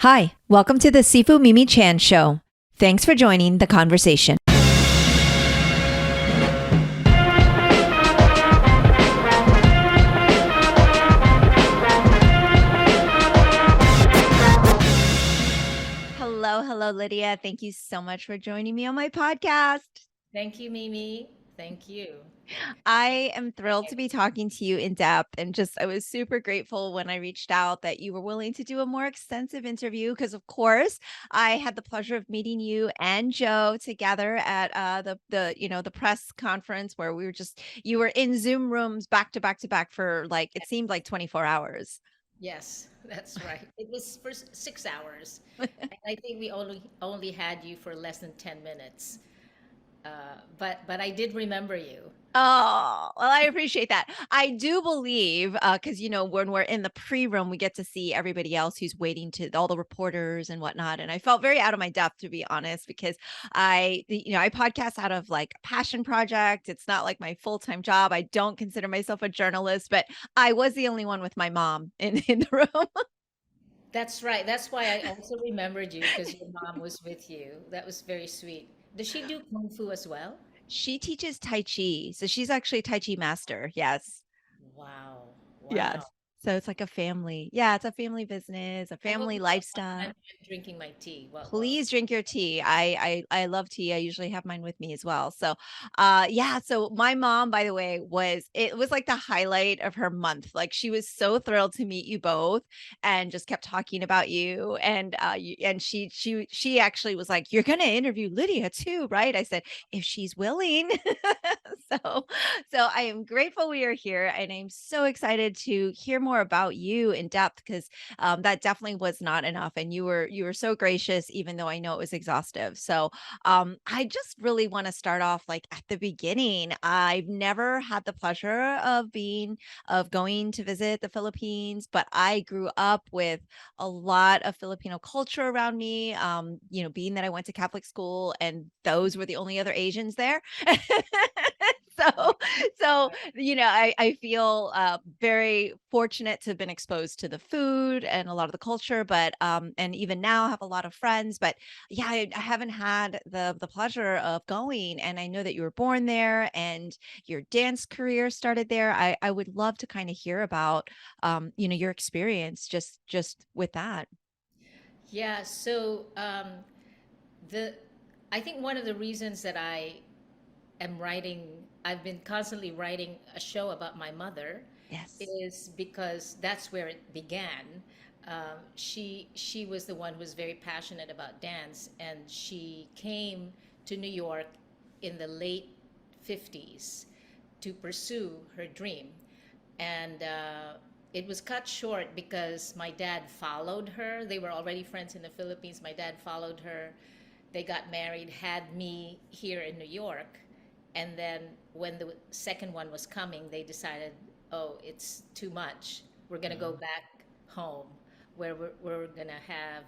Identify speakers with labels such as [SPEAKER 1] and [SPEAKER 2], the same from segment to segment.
[SPEAKER 1] Hi, welcome to the Sifu Mimi Chan show. Thanks for joining the conversation. Hello, Lydia. Thank you so much for joining me on my podcast.
[SPEAKER 2] Thank you, Mimi. Thank you.
[SPEAKER 1] I am thrilled to be talking to you in depth and I was super grateful when I reached out that you were willing to do a more extensive interview because of course I had the pleasure of meeting you and Joe together at the press conference where you were in Zoom rooms back to back to back for like it seemed like 24 hours.
[SPEAKER 2] Yes, that's right. It was for 6 hours. And I think we only had you for less than 10 minutes. But I did remember you.
[SPEAKER 1] Oh, well, I appreciate that. I do believe, because when we're in the pre-room, we get to see everybody else who's waiting to all the reporters and whatnot. And I felt very out of my depth, to be honest, because I podcast out of like a passion project. It's not like my full-time job. I don't consider myself a journalist, but I was the only one with my mom in the room.
[SPEAKER 2] That's right. That's why I also remembered you because your mom was with you. That was very sweet. Does she do Kung Fu as well?
[SPEAKER 1] She teaches Tai Chi, so she's actually a Tai Chi master. Yes.
[SPEAKER 2] Wow.
[SPEAKER 1] Yes.
[SPEAKER 2] Wow.
[SPEAKER 1] So it's like a family. Yeah, it's a family business, a
[SPEAKER 2] I hope
[SPEAKER 1] family
[SPEAKER 2] you don't mind.
[SPEAKER 1] lifestyle.
[SPEAKER 2] I'm drinking my tea.
[SPEAKER 1] Please drink your tea. I love tea. I usually have mine with me as well. So, yeah. So my mom, by the way, it was like the highlight of her month. Like she was so thrilled to meet you both, and just kept talking about you. And she actually was like, "You're gonna interview Lydia too, right?" I said, "If she's willing." so, so I am grateful we are here, and I'm so excited to hear more about you in depth because that definitely was not enough, and you were so gracious even though I know it was exhaustive. So I just really want to start off like at the beginning. I've never had the pleasure of going to visit the Philippines, but I grew up with a lot of Filipino culture around me. Being that I went to Catholic school and those were the only other Asians there. so I feel very fortunate to have been exposed to the food and a lot of the culture, but and even now I have a lot of friends, but yeah, I haven't had the pleasure of going. And I know that you were born there and your dance career started there. I would love to kind of hear about your experience just with that.
[SPEAKER 2] Yeah. So the I think one of the reasons that I've been constantly writing a show about my mother
[SPEAKER 1] Yes.
[SPEAKER 2] is because that's where it began. She was the one who was very passionate about dance, and she came to New York in the late 50s to pursue her dream. And it was cut short because my dad followed her. They were already friends in the Philippines. My dad followed her. They got married, had me here in New York. And then when the second one was coming, they decided, oh, it's too much. We're going to go back home where we're going to have,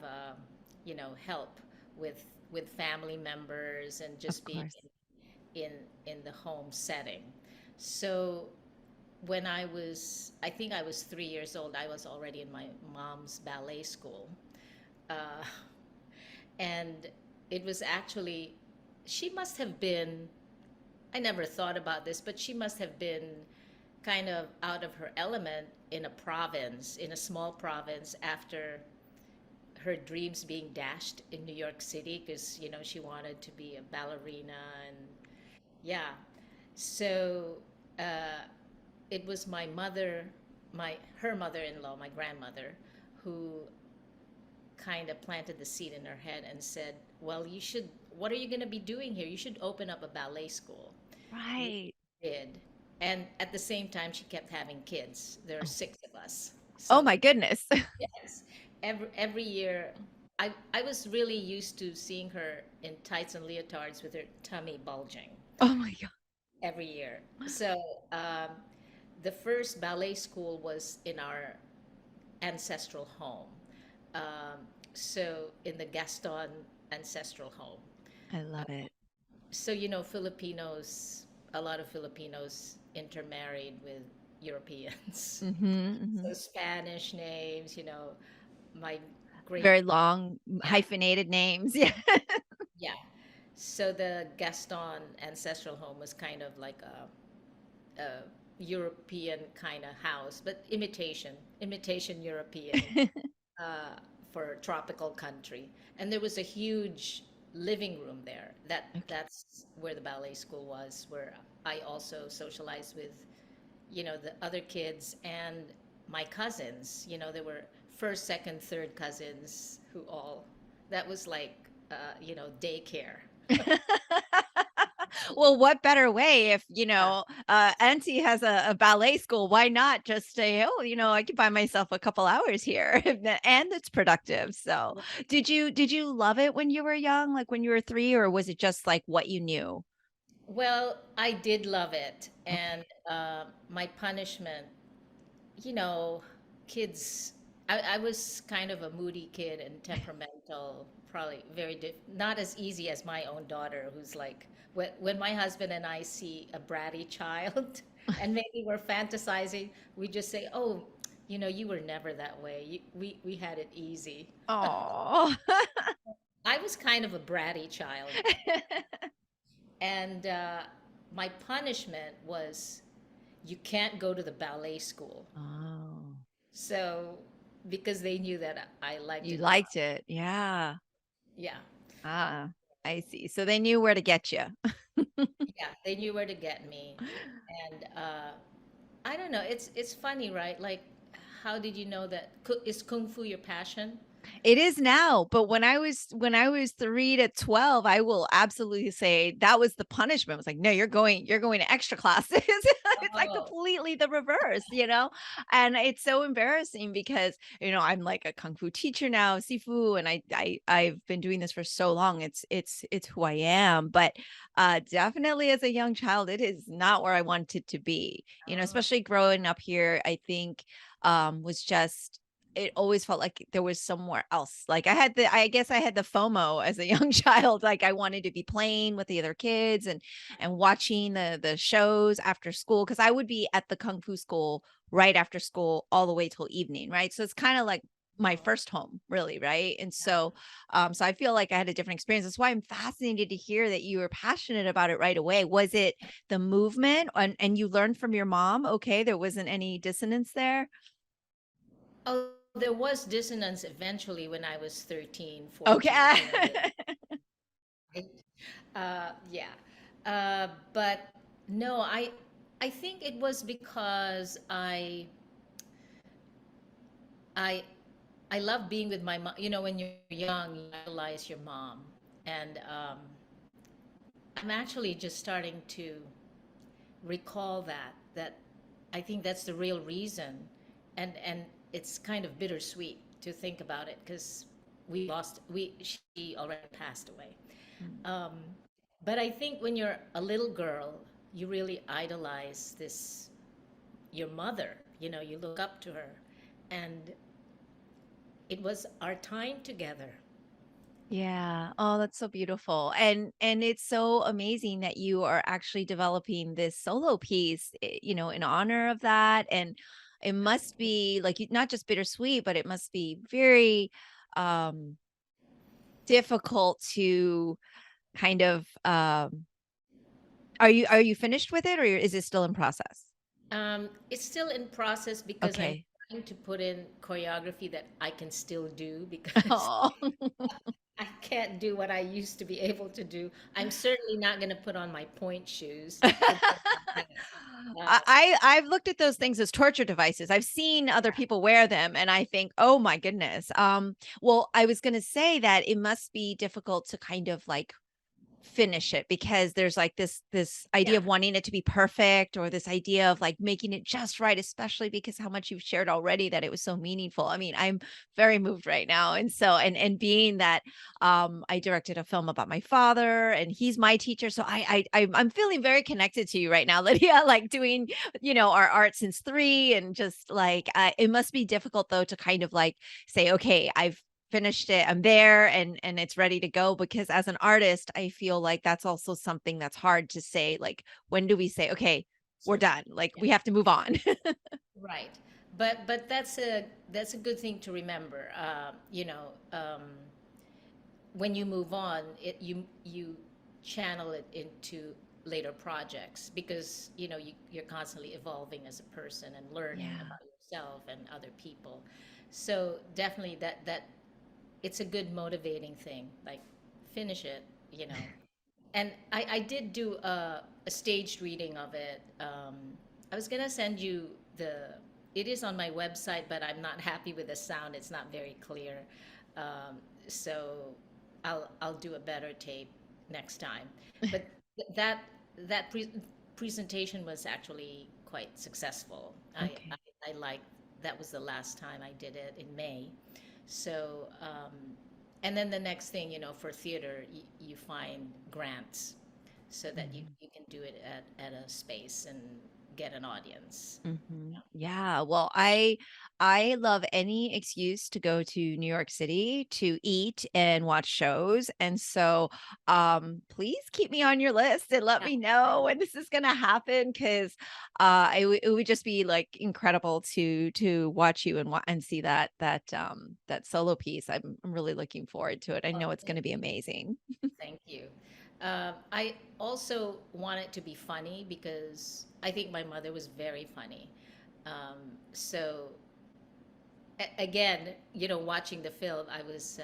[SPEAKER 2] help with family members and
[SPEAKER 1] Of
[SPEAKER 2] just being
[SPEAKER 1] course.
[SPEAKER 2] in, in the home setting. So when I think I was 3 years old, I was already in my mom's ballet school. Uh, and it was actually, she must have been, I never thought about this, but she must have been kind of out of her element in a province, in a small province, after her dreams being dashed in New York City because, she wanted to be a ballerina. And yeah. So uh, it was my mother, her mother-in-law, my grandmother, who kind of planted the seed in her head and said, "Well, what are you going to be doing here? You should open up a ballet school." We
[SPEAKER 1] Right.
[SPEAKER 2] did. And at the same time, she kept having kids. There are
[SPEAKER 1] Oh,
[SPEAKER 2] six of us.
[SPEAKER 1] oh
[SPEAKER 2] So,
[SPEAKER 1] my goodness.
[SPEAKER 2] yes, every year, I was really used to seeing her in tights and leotards with her tummy bulging
[SPEAKER 1] Oh my god.
[SPEAKER 2] every year. So, um, the first ballet school was in our ancestral home. Um, so in the Gaston ancestral home.
[SPEAKER 1] I love it.
[SPEAKER 2] So, Filipinos, a lot of Filipinos intermarried with Europeans.
[SPEAKER 1] Mhm, mhm.
[SPEAKER 2] So Spanish names, my great.
[SPEAKER 1] Very long
[SPEAKER 2] Yeah,
[SPEAKER 1] hyphenated names. Yeah.
[SPEAKER 2] yeah. So the Gaston ancestral home was kind of like a European kind of house, but imitation European, uh, for a tropical country. And there was a huge living room there.
[SPEAKER 1] Okay.
[SPEAKER 2] That's where the ballet school was, where I also socialized with, the other kids and my cousins. There were first, second, third cousins who all, that was like, daycare.
[SPEAKER 1] Well, what better way if,
[SPEAKER 2] Yeah.
[SPEAKER 1] Auntie has a ballet school, why not just say, "Oh, I can buy myself a couple hours here," and it's productive. So, did you love it when you were young, like when you were 3, or was it just like what you knew?
[SPEAKER 2] Well, I did love it.
[SPEAKER 1] Okay.
[SPEAKER 2] And my punishment, you know, kids, I was kind of a moody kid and temperamental, probably not as easy as my own daughter, who's like, when my husband and I see a bratty child and maybe we're fantasizing, we just say, oh, you were never that way. We had it easy.
[SPEAKER 1] Oh.
[SPEAKER 2] I was kind of a bratty child. And my punishment was you can't go to the ballet school.
[SPEAKER 1] Oh,
[SPEAKER 2] So, because they knew that I liked
[SPEAKER 1] you
[SPEAKER 2] it a lot.
[SPEAKER 1] liked it. Yeah.
[SPEAKER 2] Yeah.
[SPEAKER 1] Ah, I see. So they knew where to get you.
[SPEAKER 2] Yeah. They knew where to get me. And I don't know. It's funny, right? Like, how did you know that? Is Kung Fu your passion?
[SPEAKER 1] It is now, but when I was 3 to 12, I will absolutely say that was the punishment. It was like, "No, you're going to extra classes." It's like
[SPEAKER 2] Oh,
[SPEAKER 1] completely the reverse. And it's so embarrassing because, I'm like a kung fu teacher now, Sifu, and I've been doing this for so long. It's who I am, but definitely as a young child, it is not where I wanted to be.
[SPEAKER 2] oh,
[SPEAKER 1] Especially growing up here, I think was just it always felt like there was somewhere else. Like I guess I had the FOMO as a young child. Like I wanted to be playing with the other kids and watching the shows after school because I would be at the kung fu school right after school all the way till evening, right? So it's kind of like my
[SPEAKER 2] oh,
[SPEAKER 1] first home, really, right? And
[SPEAKER 2] yeah.
[SPEAKER 1] so I feel like I had a different experience. That's why I'm fascinated to hear that you were passionate about it right away. Was it the movement and you learned from your mom? Okay, there wasn't any dissonance there.
[SPEAKER 2] Oh, there was dissonance eventually when I was 13, 14.
[SPEAKER 1] Okay.
[SPEAKER 2] Right? Yeah. But no, I think it was because I I love being with my mom. When you're young, you idolize your mom, and I'm actually just starting to recall that I think that's the real reason, and it's kind of bittersweet to think about it because she already passed away.
[SPEAKER 1] Mm.
[SPEAKER 2] Um, but I think when you're a little girl, you really idolize your mother. You look up to her, and it was our time together.
[SPEAKER 1] Yeah. Oh, that's so beautiful. And it's so amazing that you are actually developing this solo piece, in honor of that. And it must be like not just bittersweet, but it must be very um difficult to kind of are you finished with it or is it still in process?
[SPEAKER 2] It's still in process because I'm
[SPEAKER 1] Okay.
[SPEAKER 2] trying to put in choreography that I can still do because
[SPEAKER 1] Oh.
[SPEAKER 2] I can't do what I used to be able to do. I'm certainly not going to put on my point shoes. Forget about that. Uh,
[SPEAKER 1] I've looked at those things as torture devices. I've seen other people wear them and I think, "Oh my goodness." Well, I was going to say that it must be difficult to kind of like finish it because there's like this idea
[SPEAKER 2] yeah,
[SPEAKER 1] of wanting it to be perfect or this idea of like making it just right, especially because how much you've shared already that it was so meaningful. I mean, I'm very moved right now. And so and being that I directed a film about my father and he's my teacher. So I'm feeling very connected to you right now, Lydia, like doing, our art since 3 and just like it must be difficult though to kind of like say, okay, I've finished it. I'm there and it's ready to go because as an artist, I feel like that's also something that's hard to say like when do we say okay, we're
[SPEAKER 2] sure.
[SPEAKER 1] done. Like
[SPEAKER 2] Yeah,
[SPEAKER 1] we have to move on.
[SPEAKER 2] right. but that's a good thing to remember. When you move on, you channel it into later projects because you're constantly evolving as a person and learning
[SPEAKER 1] Yeah.
[SPEAKER 2] about yourself and other people. So definitely that it's a good motivating thing. Like finish it, you know. And I did do a staged reading of it. I was gonna send you the. It is on my website, but I'm not happy with the sound. It's not very clear. Um, so I'll do a better tape next time. But that that presentation was actually quite successful.
[SPEAKER 1] Okay.
[SPEAKER 2] I like that was the last time I did it in May. So and then the next thing, for theater, you find grants so that
[SPEAKER 1] Mhm.
[SPEAKER 2] you can do it at a space and get an audience.
[SPEAKER 1] Yeah, well, I love any excuse to go to New York City to eat and watch shows, and so, please keep me on your list and let
[SPEAKER 2] Yeah.
[SPEAKER 1] me know when this is gonna happen 'cause, it would just be, like, incredible to watch you and see that solo piece. I'm really looking forward to it. I
[SPEAKER 2] Oh,
[SPEAKER 1] know it's
[SPEAKER 2] thank
[SPEAKER 1] gonna be
[SPEAKER 2] you.
[SPEAKER 1] amazing.
[SPEAKER 2] Thank you. I also want it to be funny because I think my mother was very funny. So again, watching the film, I was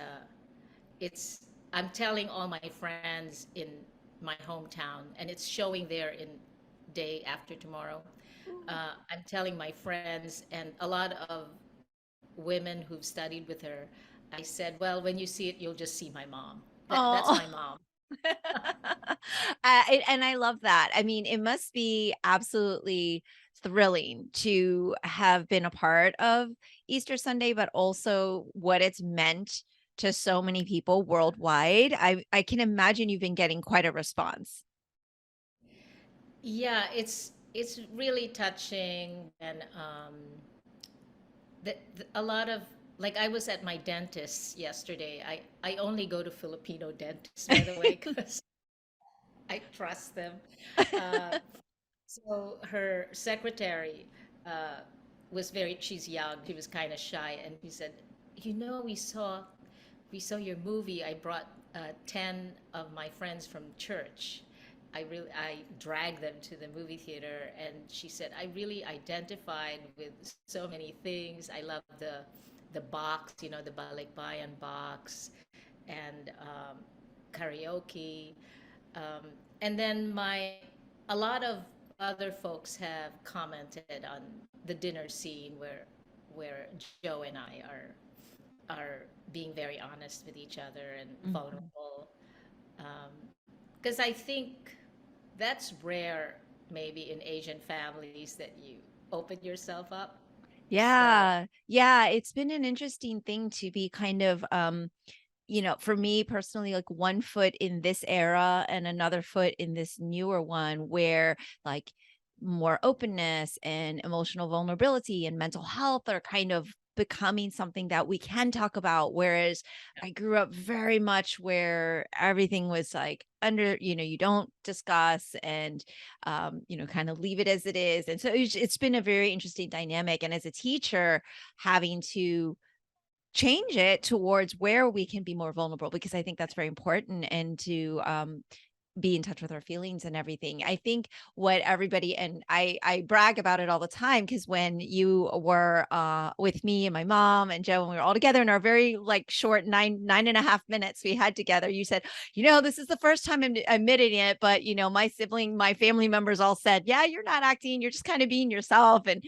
[SPEAKER 2] it's I'm telling all my friends in my hometown, and it's showing there in day after tomorrow. I'm telling my friends and a lot of women who've studied with her. I said, well, when you see it, you'll just see my mom. That's
[SPEAKER 1] Oh.
[SPEAKER 2] my mom.
[SPEAKER 1] And I love that. I mean, it must be absolutely thrilling to have been a part of Easter Sunday, but also what it's meant to so many people worldwide. I can imagine you've been getting quite a response.
[SPEAKER 2] Yeah, it's really touching, and a lot of, like, I was at my dentist yesterday. I only go to Filipino dentists, by the way, because I trust them. Uh, so her secretary uh, she's young. She was kind of shy, and she said, we saw your movie. I brought 10 of my friends from church. I dragged them to the movie theater, and she said I really identified with so many things. I love the box, the balikbayan box, and karaoke. Um, and then a lot of other folks have commented on the dinner scene where Joe and I are being very honest with each other and
[SPEAKER 1] Mhm.
[SPEAKER 2] vulnerable. Because I think that's rare, maybe in Asian families, that you open yourself up. So
[SPEAKER 1] Yeah. Yeah, it's been an interesting thing to be kind of, for me personally, like one foot in this era and another foot in this newer one where like more openness and emotional vulnerability and mental health are kind of becoming something that we can talk about. Whereas I grew up very much where everything was like under, you don't discuss and, kind of leave it as it is. And so it's been a very interesting dynamic. And as a teacher, having to change it towards where we can be more vulnerable because I think that's very important and to be in touch with our feelings and everything. I think what everybody and I brag about it all the time because when you were with me and my mom and Joe and we were all together in our very like short 9.5 minutes we had together, you said, this is the first time I'm admitting it, but my family members all said, yeah, you're not acting, you're just kind of being yourself. And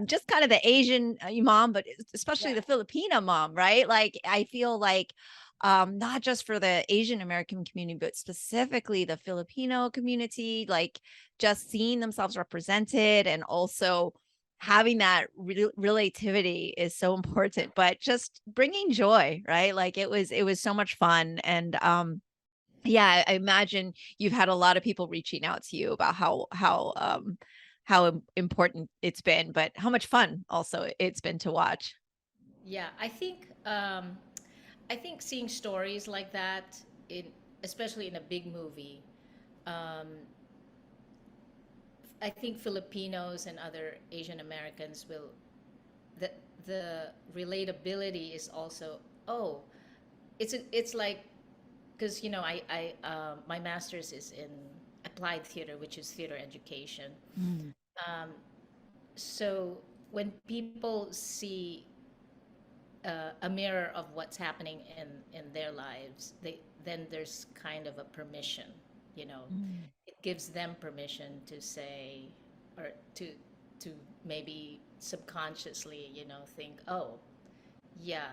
[SPEAKER 1] just kind of the Asian mom, but especially
[SPEAKER 2] yeah,
[SPEAKER 1] the Filipino mom, right? Like I feel like not just for the Asian American community, but specifically the Filipino community, like just seeing themselves represented and also having that relativity is so important, but just bringing joy, right? Like it was so much fun. And yeah, I imagine you've had a lot of people reaching out to you about how important it's been, but how much fun also it's been to watch.
[SPEAKER 2] yeah. I think seeing stories like that, in especially in a big movie, um, I think Filipinos and other Asian Americans will the the relatability is also, oh, it's like, because my master's is in applied theater, which is theater education.
[SPEAKER 1] Mm.
[SPEAKER 2] Um, so when people see a mirror of what's happening in their lives, then there's kind of a permission, you know.
[SPEAKER 1] Mm.
[SPEAKER 2] It gives them permission to say, or to maybe subconsciously, think, oh, yeah,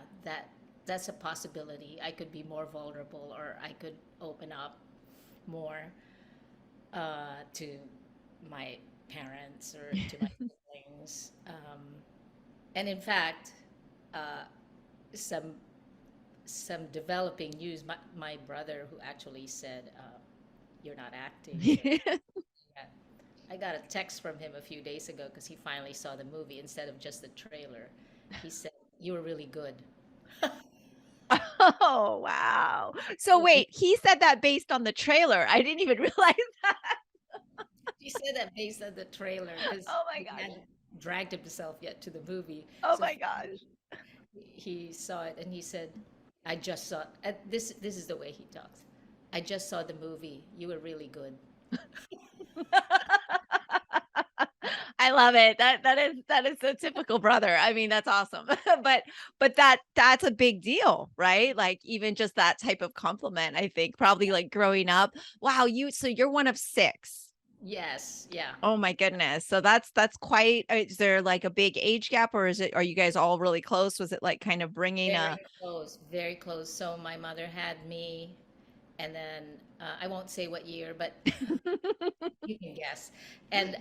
[SPEAKER 2] that's a possibility. I could be more vulnerable, or I could open up more to my parents or to my siblings. And in fact, uh, some some developing news. My brother, who actually said, "You're not acting. Yeah." I got a text from him a few days ago because he finally saw the movie instead of just the trailer. He said, "You were really good."
[SPEAKER 1] Oh, wow. So wait, he said that based on the trailer. I didn't even realize that.
[SPEAKER 2] He said that based on the trailer because
[SPEAKER 1] Oh my
[SPEAKER 2] he
[SPEAKER 1] gosh.
[SPEAKER 2] hadn't dragged himself yet to the movie.
[SPEAKER 1] Oh
[SPEAKER 2] So
[SPEAKER 1] my gosh.
[SPEAKER 2] finally he saw it and he said, "I just saw." This is the way he talks. "I just saw the movie. You were really good."
[SPEAKER 1] I love it. That is the typical brother. I mean, that's awesome. But that's a big deal, right? Like even just that type of compliment, I think probably like growing up. Wow, so you're one of six.
[SPEAKER 2] Yes, yeah.
[SPEAKER 1] Oh my goodness. So that's quite, is there like a big age gap or are you guys all really close? Was it like kind of bringing a
[SPEAKER 2] Very close, very close. So my mother had me, and then I won't say what year, but you can guess. And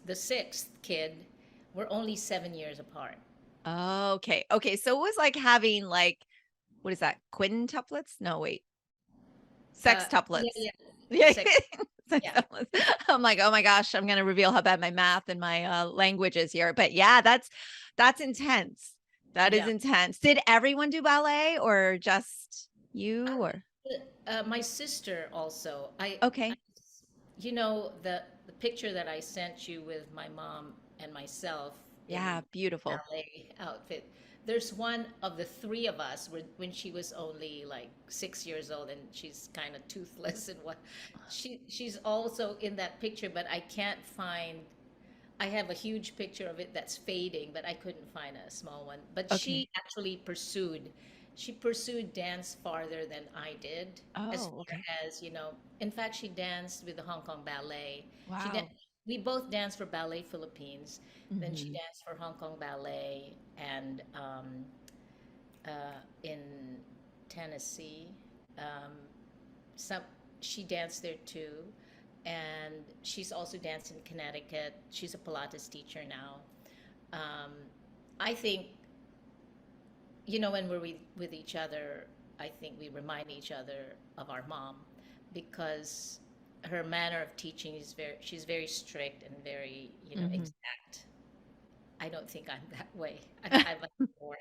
[SPEAKER 2] the sixth kid, we're only 7 years apart.
[SPEAKER 1] Okay. Okay. So it was like having like, what is that? Quintuplets? No, wait.
[SPEAKER 2] Yeah,
[SPEAKER 1] Sextuplets.
[SPEAKER 2] yeah,
[SPEAKER 1] Yeah.
[SPEAKER 2] six, yeah,
[SPEAKER 1] Sextuplets. I'm like, oh my gosh, I'm gonna reveal how bad my math and my language is here. But yeah, that's intense. That is
[SPEAKER 2] yeah.
[SPEAKER 1] intense. Did everyone do ballet or just you or
[SPEAKER 2] My sister also.
[SPEAKER 1] okay.
[SPEAKER 2] The picture that I sent you with my mom and myself
[SPEAKER 1] Yeah,
[SPEAKER 2] in
[SPEAKER 1] beautiful.
[SPEAKER 2] ballet outfit. There's one of the three of us when she was only like 6 years old, and she's kind of toothless and what. She's also in that picture, but I can't find. I have a huge picture of it that's fading, but I couldn't find a small one. But
[SPEAKER 1] Okay.
[SPEAKER 2] she actually she pursued dance farther than I did, as
[SPEAKER 1] Oh,
[SPEAKER 2] far
[SPEAKER 1] okay.
[SPEAKER 2] as, in fact, she danced with the Hong Kong Ballet. She dan-
[SPEAKER 1] Wow.
[SPEAKER 2] we both danced for Ballet Philippines. Then she
[SPEAKER 1] Hmm.
[SPEAKER 2] danced for Hong Kong Ballet and in Tennessee. Um, some she danced there too, and she's also danced in Connecticut. She's a Pilates teacher now. Um, I think, when we're with each other, I think we remind each other of our mom, because her manner of teaching she's very strict and very,
[SPEAKER 1] Hmm.
[SPEAKER 2] exact. I don't think I'm that way. I'm like more.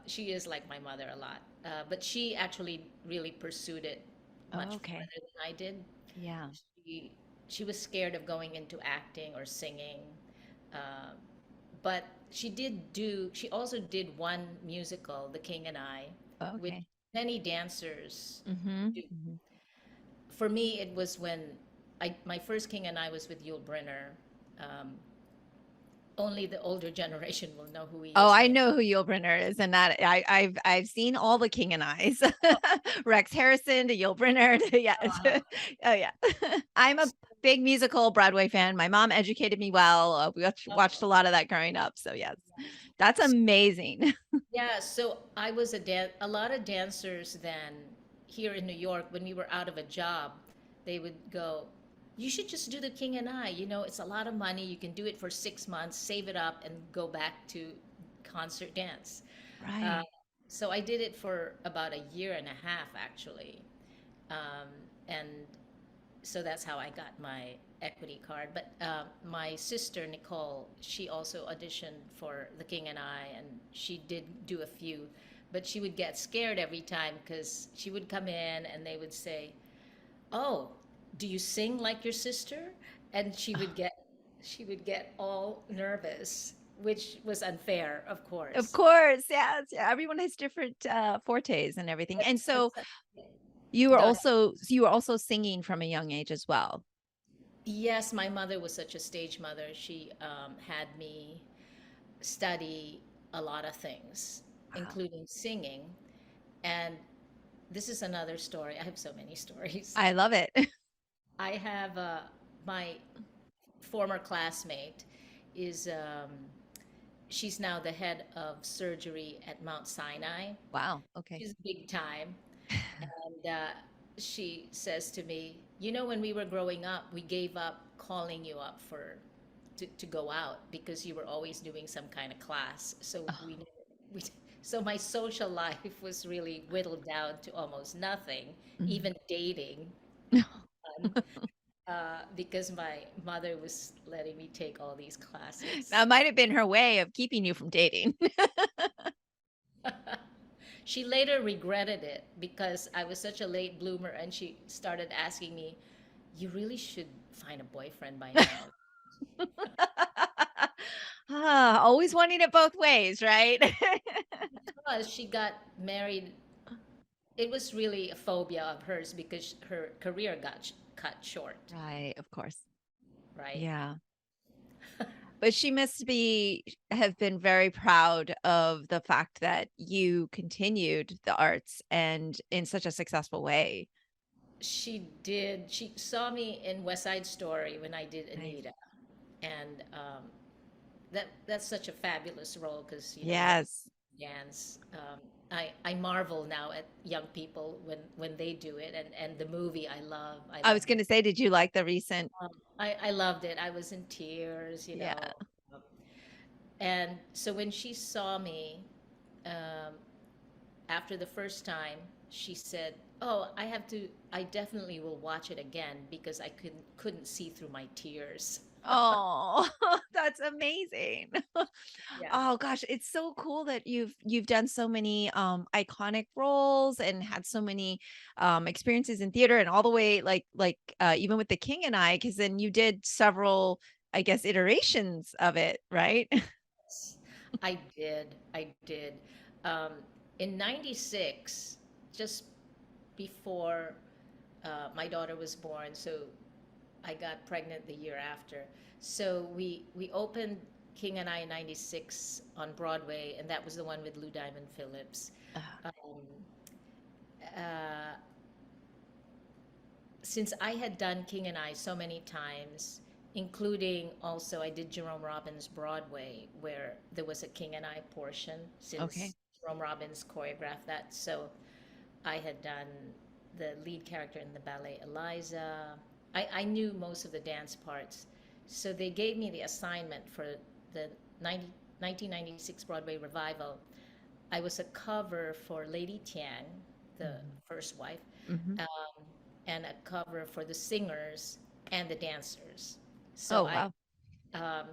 [SPEAKER 2] She is like my mother a lot, but she actually really pursued it much
[SPEAKER 1] Okay.
[SPEAKER 2] farther than I did.
[SPEAKER 1] Yeah.
[SPEAKER 2] She she was scared of going into acting or singing, uh, but she also did one musical, The King and I, which
[SPEAKER 1] Okay.
[SPEAKER 2] many dancers
[SPEAKER 1] Hmm.
[SPEAKER 2] do.
[SPEAKER 1] Hmm.
[SPEAKER 2] For me, it was when my first King and I was with Yul Brynner. Um, Only the older generation will know who he
[SPEAKER 1] Oh,
[SPEAKER 2] is.
[SPEAKER 1] I know who Yul Brynner is, and that I've seen all the King and I's, Rex Harrison to Yul Brynner to yeah,
[SPEAKER 2] Uh,
[SPEAKER 1] oh yeah. I'm a big musical Broadway fan. My mom educated me well. We watched a lot of that growing up. So yes, that's amazing.
[SPEAKER 2] Yeah, so a lot of dancers then here in New York, when we were out of a job, they would go, "You should just do the King and I. It's a lot of money. You can do it for 6 months, save it up, and go back to concert dance." Uh,
[SPEAKER 1] Right.
[SPEAKER 2] so I did it for about a year and a half, actually. Um, and so that's how I got my equity card. But my sister Nicole, she also auditioned for The King and I, and she did do a few, but she would get scared every time because she would come in and they would say, "Oh, do you sing like your sister?" And she would get all nervous. which was unfair, of
[SPEAKER 1] Of
[SPEAKER 2] course.
[SPEAKER 1] course, yes, yeah, everyone has different, fortes and everything, and so
[SPEAKER 2] But go ahead.
[SPEAKER 1] you were also singing from a young age as well?
[SPEAKER 2] Yes, my mother was such a stage mother. She had me study a lot of things,
[SPEAKER 1] Wow.
[SPEAKER 2] including singing. And this is another story. I have so many stories.
[SPEAKER 1] I love it.
[SPEAKER 2] I have my former classmate is she's now the head of surgery at Mount Sinai.
[SPEAKER 1] Wow, okay.
[SPEAKER 2] She's big time, and she says to me, "You know, when we were growing up, we gave up calling you up for to go out because you were always doing some kind of class. So
[SPEAKER 1] Oh,
[SPEAKER 2] we so my social life was really whittled down to almost nothing,
[SPEAKER 1] mhm.
[SPEAKER 2] even dating, because my mother was letting me take all these classes.
[SPEAKER 1] That might have been her way of keeping you from dating.
[SPEAKER 2] She later regretted it because I was such a late bloomer, and she started asking me, "You really should find a boyfriend by now."
[SPEAKER 1] Always wanting it both ways, right?
[SPEAKER 2] Because she got married, it was really a phobia of hers because her career got cut short,
[SPEAKER 1] Right, of course.
[SPEAKER 2] right?
[SPEAKER 1] Yeah. But she must be have been very proud of the fact that you continued the arts and in such a successful way.
[SPEAKER 2] She did. She saw me in West Side Story when I did
[SPEAKER 1] Nice.
[SPEAKER 2] Anita, and that's such a fabulous role because young
[SPEAKER 1] Yes.
[SPEAKER 2] dance. I marvel now at young people when they do it, and the movie I love. I
[SPEAKER 1] I
[SPEAKER 2] love
[SPEAKER 1] was gonna say, did you like the recent
[SPEAKER 2] I loved it. I was in tears, you
[SPEAKER 1] Yeah.
[SPEAKER 2] know. Um, And so when she saw me um, after the first time, she said, "Oh, I definitely will watch it again because I couldn't see through my tears."
[SPEAKER 1] Oh, that's amazing.
[SPEAKER 2] Yeah.
[SPEAKER 1] Oh gosh, it's so cool that you've done so many iconic roles and had so many experiences in theater and all the way even with The King and I, because then you did several, I guess, iterations of it, right?
[SPEAKER 2] Yes, I did. I did. Um, in '96, just before my daughter was born, so I got pregnant the year after. So we opened King and I in '96 on Broadway, and that was the one with Lou Diamond Phillips.
[SPEAKER 1] Ah,
[SPEAKER 2] Um, uh, since I had done King and I so many times, including also I did Jerome Robbins Broadway, where there was a King and I portion,
[SPEAKER 1] okay.
[SPEAKER 2] since Jerome Robbins choreographed that. So I had done the lead character in the ballet Eliza. I knew most of the dance parts. So they gave me the assignment for the 1996 Broadway revival. I was a cover for Lady Tiang, the
[SPEAKER 1] Mhm.
[SPEAKER 2] first wife,
[SPEAKER 1] Mhm.
[SPEAKER 2] um, and a cover for the singers and the dancers. So
[SPEAKER 1] Oh,
[SPEAKER 2] I,
[SPEAKER 1] wow.
[SPEAKER 2] um,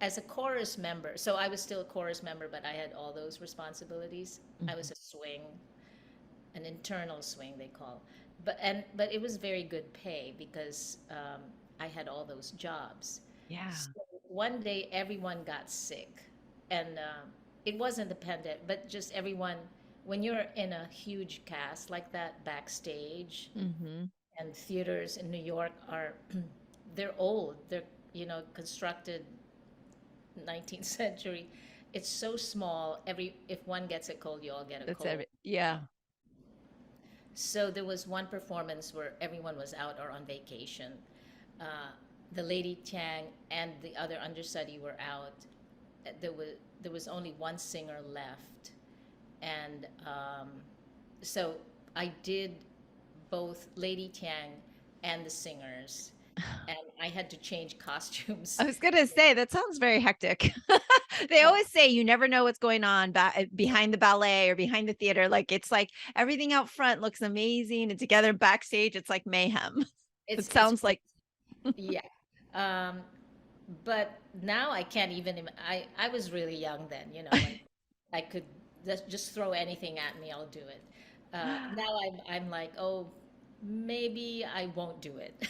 [SPEAKER 2] as a chorus member, so I was still a chorus member, but I had all those responsibilities. I
[SPEAKER 1] Mhm.
[SPEAKER 2] was a swing, an internal swing they call, but it was very good pay because I had all those jobs.
[SPEAKER 1] Yeah.
[SPEAKER 2] So one day everyone got sick, and it wasn't the pandemic, but just everyone. When you're in a huge cast like that backstage,
[SPEAKER 1] Mhm.
[SPEAKER 2] and theaters in New York are they're old. They're constructed 19th century. It's so small. If one gets a cold, you all get a
[SPEAKER 1] That's
[SPEAKER 2] cold.
[SPEAKER 1] every Yeah.
[SPEAKER 2] So there was one performance where everyone was out or on vacation. Uh, the Lady Tang and the other understudy were out. There was there was only one singer left, and so I did both Lady Tang and the singers, and I had to change costumes.
[SPEAKER 1] I was gonna say, that sounds very hectic. They
[SPEAKER 2] Oh,
[SPEAKER 1] always say you never know what's going on behind the ballet or behind the theater. Like, it's like everything out front looks amazing, and together backstage, it's like mayhem. It
[SPEAKER 2] it's
[SPEAKER 1] sounds like
[SPEAKER 2] yeah. Um, but now I can't even. I was really young then, like I could just throw anything at me, I'll do it. Now I'm like, oh, maybe I won't do it.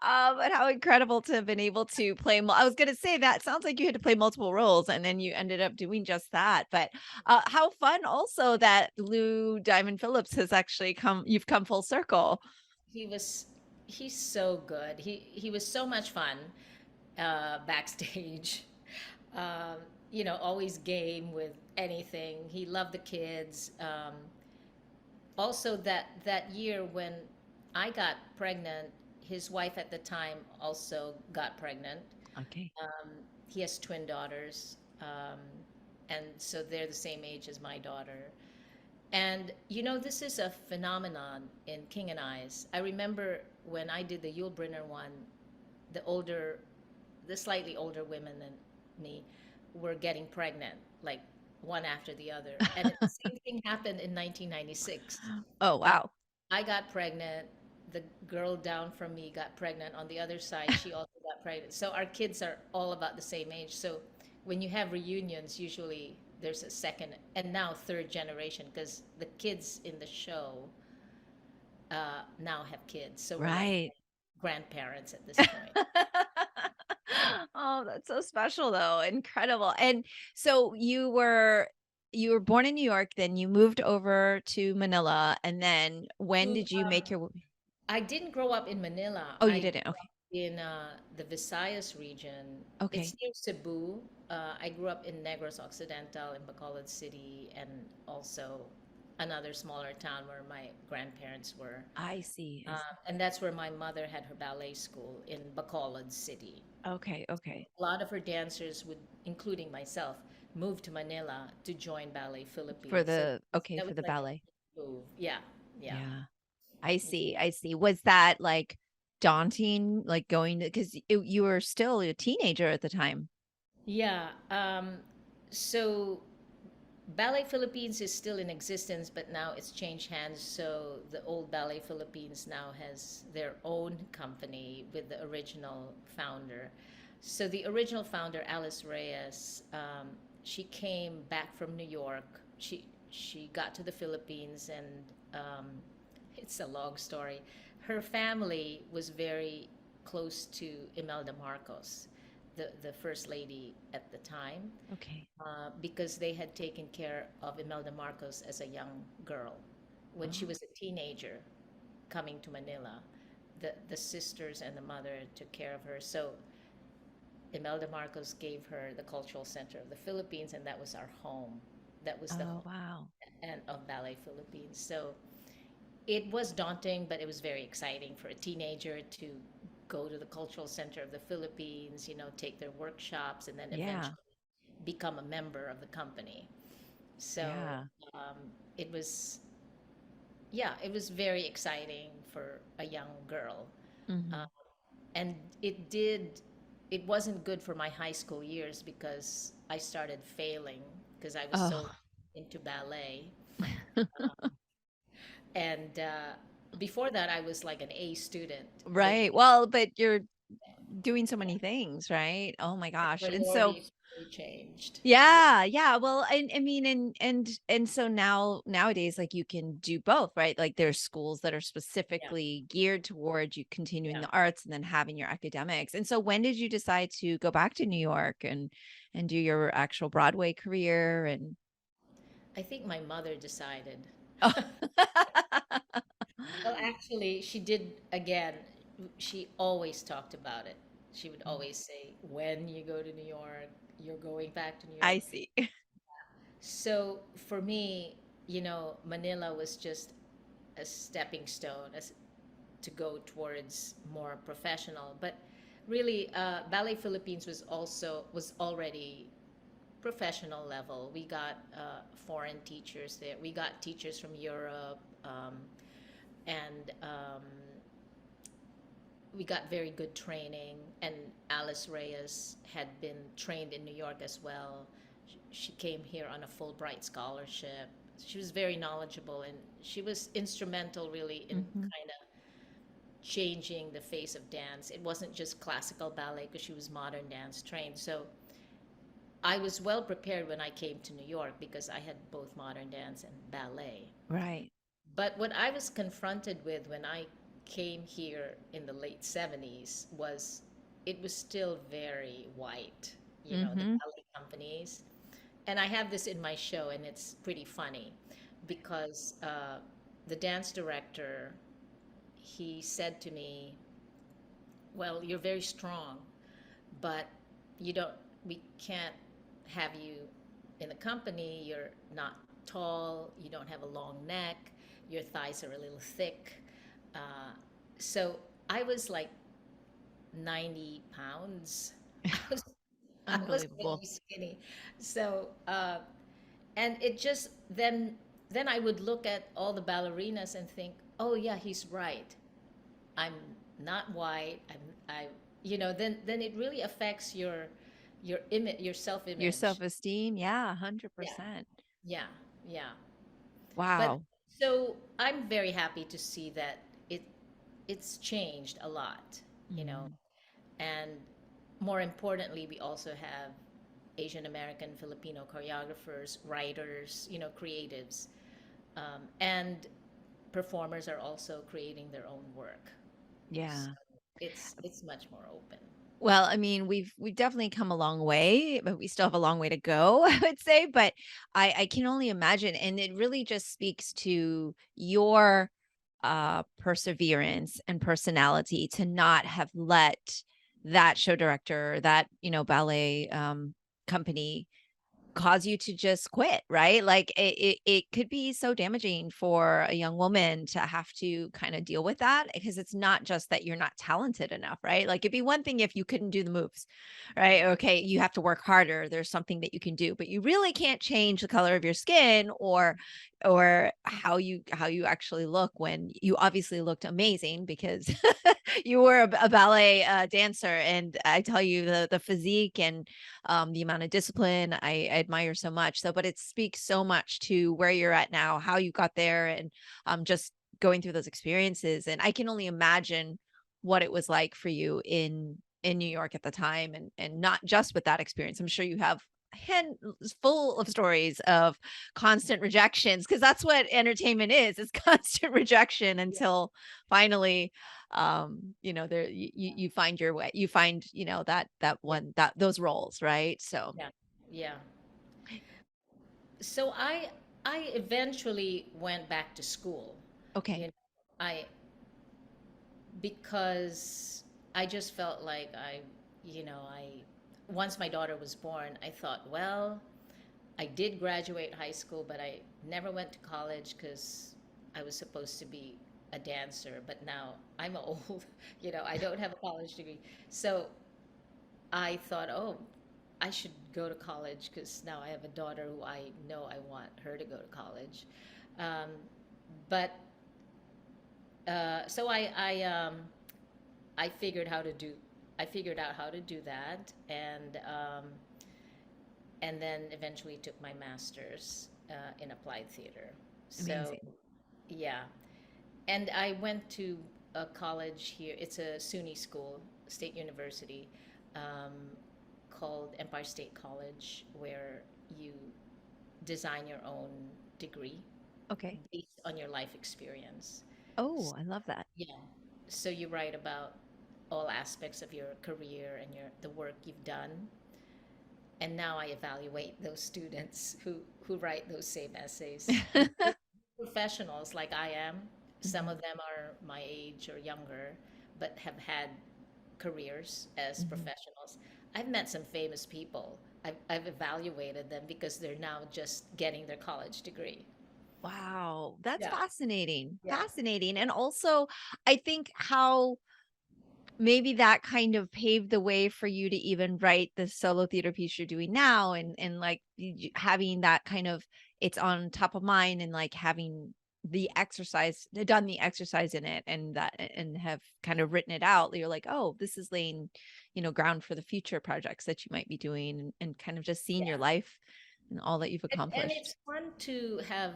[SPEAKER 1] But how incredible to have been able to play I was gonna say that sounds like you had to play multiple roles, and then you ended up doing just that, but, how fun also that Lou Diamond Phillips has actually you've come full circle.
[SPEAKER 2] He was he's so good. He was so much fun backstage. Um, always game with anything. He loved the kids. Also, that year when I got pregnant, his wife at the time also got pregnant.
[SPEAKER 1] Okay.
[SPEAKER 2] Um, he has twin daughters, and so they're the same age as my daughter. And this is a phenomenon in King and I's. I remember when I did the Yul Brynner one, the older, the slightly older women than me were getting pregnant, like one after the other. And the same thing happened in 1996.
[SPEAKER 1] Oh,
[SPEAKER 2] Uh,
[SPEAKER 1] wow.
[SPEAKER 2] I got pregnant. The girl down from me got pregnant. On the other side, she also got pregnant. So our kids are all about the same age. So when you have reunions, usually there's a second and now third generation because the kids in the show now have kids. So we're like
[SPEAKER 1] Right.
[SPEAKER 2] grandparents at this point.
[SPEAKER 1] Oh, that's so special though, incredible, and so you were born in New York, then you moved over to Manila, and then when
[SPEAKER 2] To,
[SPEAKER 1] did you make your
[SPEAKER 2] I didn't grow up in Manila.
[SPEAKER 1] Oh, you
[SPEAKER 2] I
[SPEAKER 1] didn't,
[SPEAKER 2] grew
[SPEAKER 1] okay.
[SPEAKER 2] up in the Visayas region. It's
[SPEAKER 1] Okay.
[SPEAKER 2] near Cebu. I grew up in Negros Occidental in Bacolod City and also another smaller town where my grandparents were.
[SPEAKER 1] I see, I see.
[SPEAKER 2] And that's where my mother had her ballet school in Bacolod City.
[SPEAKER 1] Okay, okay.
[SPEAKER 2] A lot of her dancers would, including myself, move to Manila to join Ballet
[SPEAKER 1] For
[SPEAKER 2] Philippines. So
[SPEAKER 1] the okay,
[SPEAKER 2] that
[SPEAKER 1] for
[SPEAKER 2] was
[SPEAKER 1] the
[SPEAKER 2] like
[SPEAKER 1] ballet.
[SPEAKER 2] a move. Yeah, yeah.
[SPEAKER 1] Yeah. I see, I see. Was that, like, daunting, like, going to because you were still a teenager at the time?
[SPEAKER 2] Yeah. So Ballet Philippines is still in existence, but now it's changed hands. So the old Ballet Philippines now has their own company with the original founder. So the original founder, Alice Reyes, she came back from New York. She got to the Philippines, and it's a long story. Her family was very close to Imelda Marcos, the first lady at the time,
[SPEAKER 1] Okay.
[SPEAKER 2] because they had taken care of Imelda Marcos as a young girl. When she
[SPEAKER 1] Oh.
[SPEAKER 2] was a teenager coming to Manila, the sisters and the mother took care of her. So Imelda Marcos gave her the cultural center of the Philippines, and that was our home. That was the
[SPEAKER 1] Oh,
[SPEAKER 2] home
[SPEAKER 1] wow.
[SPEAKER 2] and of Ballet Philippines. So it was daunting, but it was very exciting for a teenager to go to the cultural center of the Philippines, take their workshops, and then
[SPEAKER 1] Yeah,
[SPEAKER 2] eventually become a member of the company. So
[SPEAKER 1] yeah.
[SPEAKER 2] um, it was, yeah, it was very exciting for a young girl. Uh,
[SPEAKER 1] Mhm.
[SPEAKER 2] and it wasn't good for my high school years because I started failing because I was so
[SPEAKER 1] Oh.
[SPEAKER 2] into ballet. And before that, I was like an A student. But
[SPEAKER 1] Right. Well, but you're doing so many things, right? Oh my gosh. And so
[SPEAKER 2] priorities really changed.
[SPEAKER 1] yeah, yeah. Well, I mean, and so nowadays, like you can do both, right? Like there's schools that are
[SPEAKER 2] Yeah,
[SPEAKER 1] specifically geared towards you continuing
[SPEAKER 2] yeah.
[SPEAKER 1] the arts and then having your academics. And so when did you decide to go back to New York and do your actual Broadway career and
[SPEAKER 2] I think my mother decided.
[SPEAKER 1] oh.
[SPEAKER 2] Well, actually, she did again. She always talked about it. She would
[SPEAKER 1] Mm,
[SPEAKER 2] always say, "When you go to New York, you're going back to New
[SPEAKER 1] I
[SPEAKER 2] York."
[SPEAKER 1] see.
[SPEAKER 2] So for me, Manila was just a stepping stone as to go towards more professional. But really, Ballet Philippines was already professional level. We got foreign teachers there. We got teachers from Europe, and we got very good training. And Alice Reyes had been trained in New York as well. She came here on a Fulbright scholarship. She was very knowledgeable, and she was instrumental really in
[SPEAKER 1] Mhm.
[SPEAKER 2] kind of changing the face of dance. It wasn't just classical ballet because she was modern dance trained. So I was well prepared when I came to New York because I had both modern dance and ballet.
[SPEAKER 1] Right.
[SPEAKER 2] But what I was confronted with when I came here in the late 70s was it was still very white, the
[SPEAKER 1] Mm-hmm.
[SPEAKER 2] ballet companies. And I have this in my show, and it's pretty funny because the dance director, he said to me, well, you're very strong, but you don't, we can't have you in the company. You're not tall, you don't have a long neck, your thighs are a little thick. Uh, so I was like 90 pounds. I was, I was
[SPEAKER 1] Unbelievable.
[SPEAKER 2] really skinny. So, and it just, then I would look at all the ballerinas and think, oh yeah, he's right. I'm not white. Then it really affects your image, your
[SPEAKER 1] Your
[SPEAKER 2] self-image.
[SPEAKER 1] self-esteem, yeah,
[SPEAKER 2] Yeah,
[SPEAKER 1] 100%.
[SPEAKER 2] yeah, yeah. But
[SPEAKER 1] Wow.
[SPEAKER 2] so I'm very happy to see that it it's changed a lot, you know.
[SPEAKER 1] Mm.
[SPEAKER 2] And more importantly, we also have Asian American, Filipino choreographers, writers, creatives, and performers are also creating their own work. So
[SPEAKER 1] Yeah.
[SPEAKER 2] it's much more open.
[SPEAKER 1] Well, I mean, we've definitely come a long way, but we still have a long way to go, I would say. But I can only imagine, and it really just speaks to your perseverance and personality to not have let that show director, that ballet company cause you to just quit, right? Like it could be so damaging for a young woman to have to kind of deal with that because it's not just that you're not talented enough, right? Like it'd be one thing if you couldn't do the moves, right? Okay, you have to work harder. There's something that you can do, but you really can't change the color of your skin or how you actually look when you obviously looked amazing because you were a ballet dancer and I tell you the physique and the amount of discipline I admire so much. So, but it speaks so much to where you're at now, how you got there, and just going through those experiences. And I can only imagine what it was like for you in New York at the time, and not just with that experience. I'm sure you have hand full of stories of constant rejections because that's what entertainment is constant rejection
[SPEAKER 2] Yeah,
[SPEAKER 1] until finally there you find your way, you find that
[SPEAKER 2] yeah,
[SPEAKER 1] one that those roles, right? So
[SPEAKER 2] yeah, yeah. So I eventually went back to school. You
[SPEAKER 1] okay.
[SPEAKER 2] know, I because I just felt like I once my daughter was born, I thought, well, I did graduate high school, but I never went to college because I was supposed to be a dancer. But now I'm old, I don't have a college degree. So I thought, oh, I should go to college because now I have a daughter who I know I want her to go to college. Um, but so I figured how to do I figured out how to do that, and then eventually took my master's in applied theater. So
[SPEAKER 1] Amazing.
[SPEAKER 2] yeah, and I went to a college here. It's a SUNY school, state university, um, called Empire State College, where you design your own degree
[SPEAKER 1] Okay.
[SPEAKER 2] based on your life experience.
[SPEAKER 1] Oh, I love that.
[SPEAKER 2] Yeah. So you write about all aspects of your career and the work you've done. And now I evaluate those students who write those same essays. And they're professionals like I am. Some
[SPEAKER 1] Mhm,
[SPEAKER 2] of them are my age or younger, but have had careers as
[SPEAKER 1] mhm.
[SPEAKER 2] professionals. I've met some famous people. I've evaluated them because they're now just getting their college degree.
[SPEAKER 1] Wow, that's
[SPEAKER 2] Yeah,
[SPEAKER 1] fascinating,
[SPEAKER 2] yeah,
[SPEAKER 1] fascinating. And also I think how maybe that kind of paved the way for you to even write the solo theater piece you're doing now, and like having that kind of, it's on top of mind, and like having done the exercise in it, and that and have kind of written it out. You're like, oh, this is laying ground for the future projects that you might be doing, and kind of just seeing your
[SPEAKER 2] yeah.
[SPEAKER 1] life and all that you've
[SPEAKER 2] And
[SPEAKER 1] accomplished.
[SPEAKER 2] it's fun to have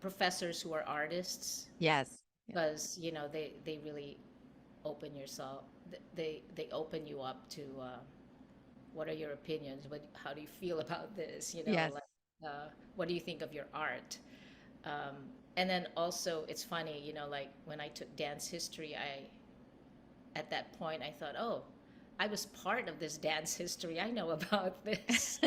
[SPEAKER 2] professors who are artists
[SPEAKER 1] Yes. Yeah.
[SPEAKER 2] because they really open yourself. They open you up to what are your opinions? How do you feel about this?
[SPEAKER 1] Yes.
[SPEAKER 2] What do you think of your art? Um, And then also, it's funny, you know, like when I took dance history, at that point, I thought, oh, I was part of this dance history. I know about this.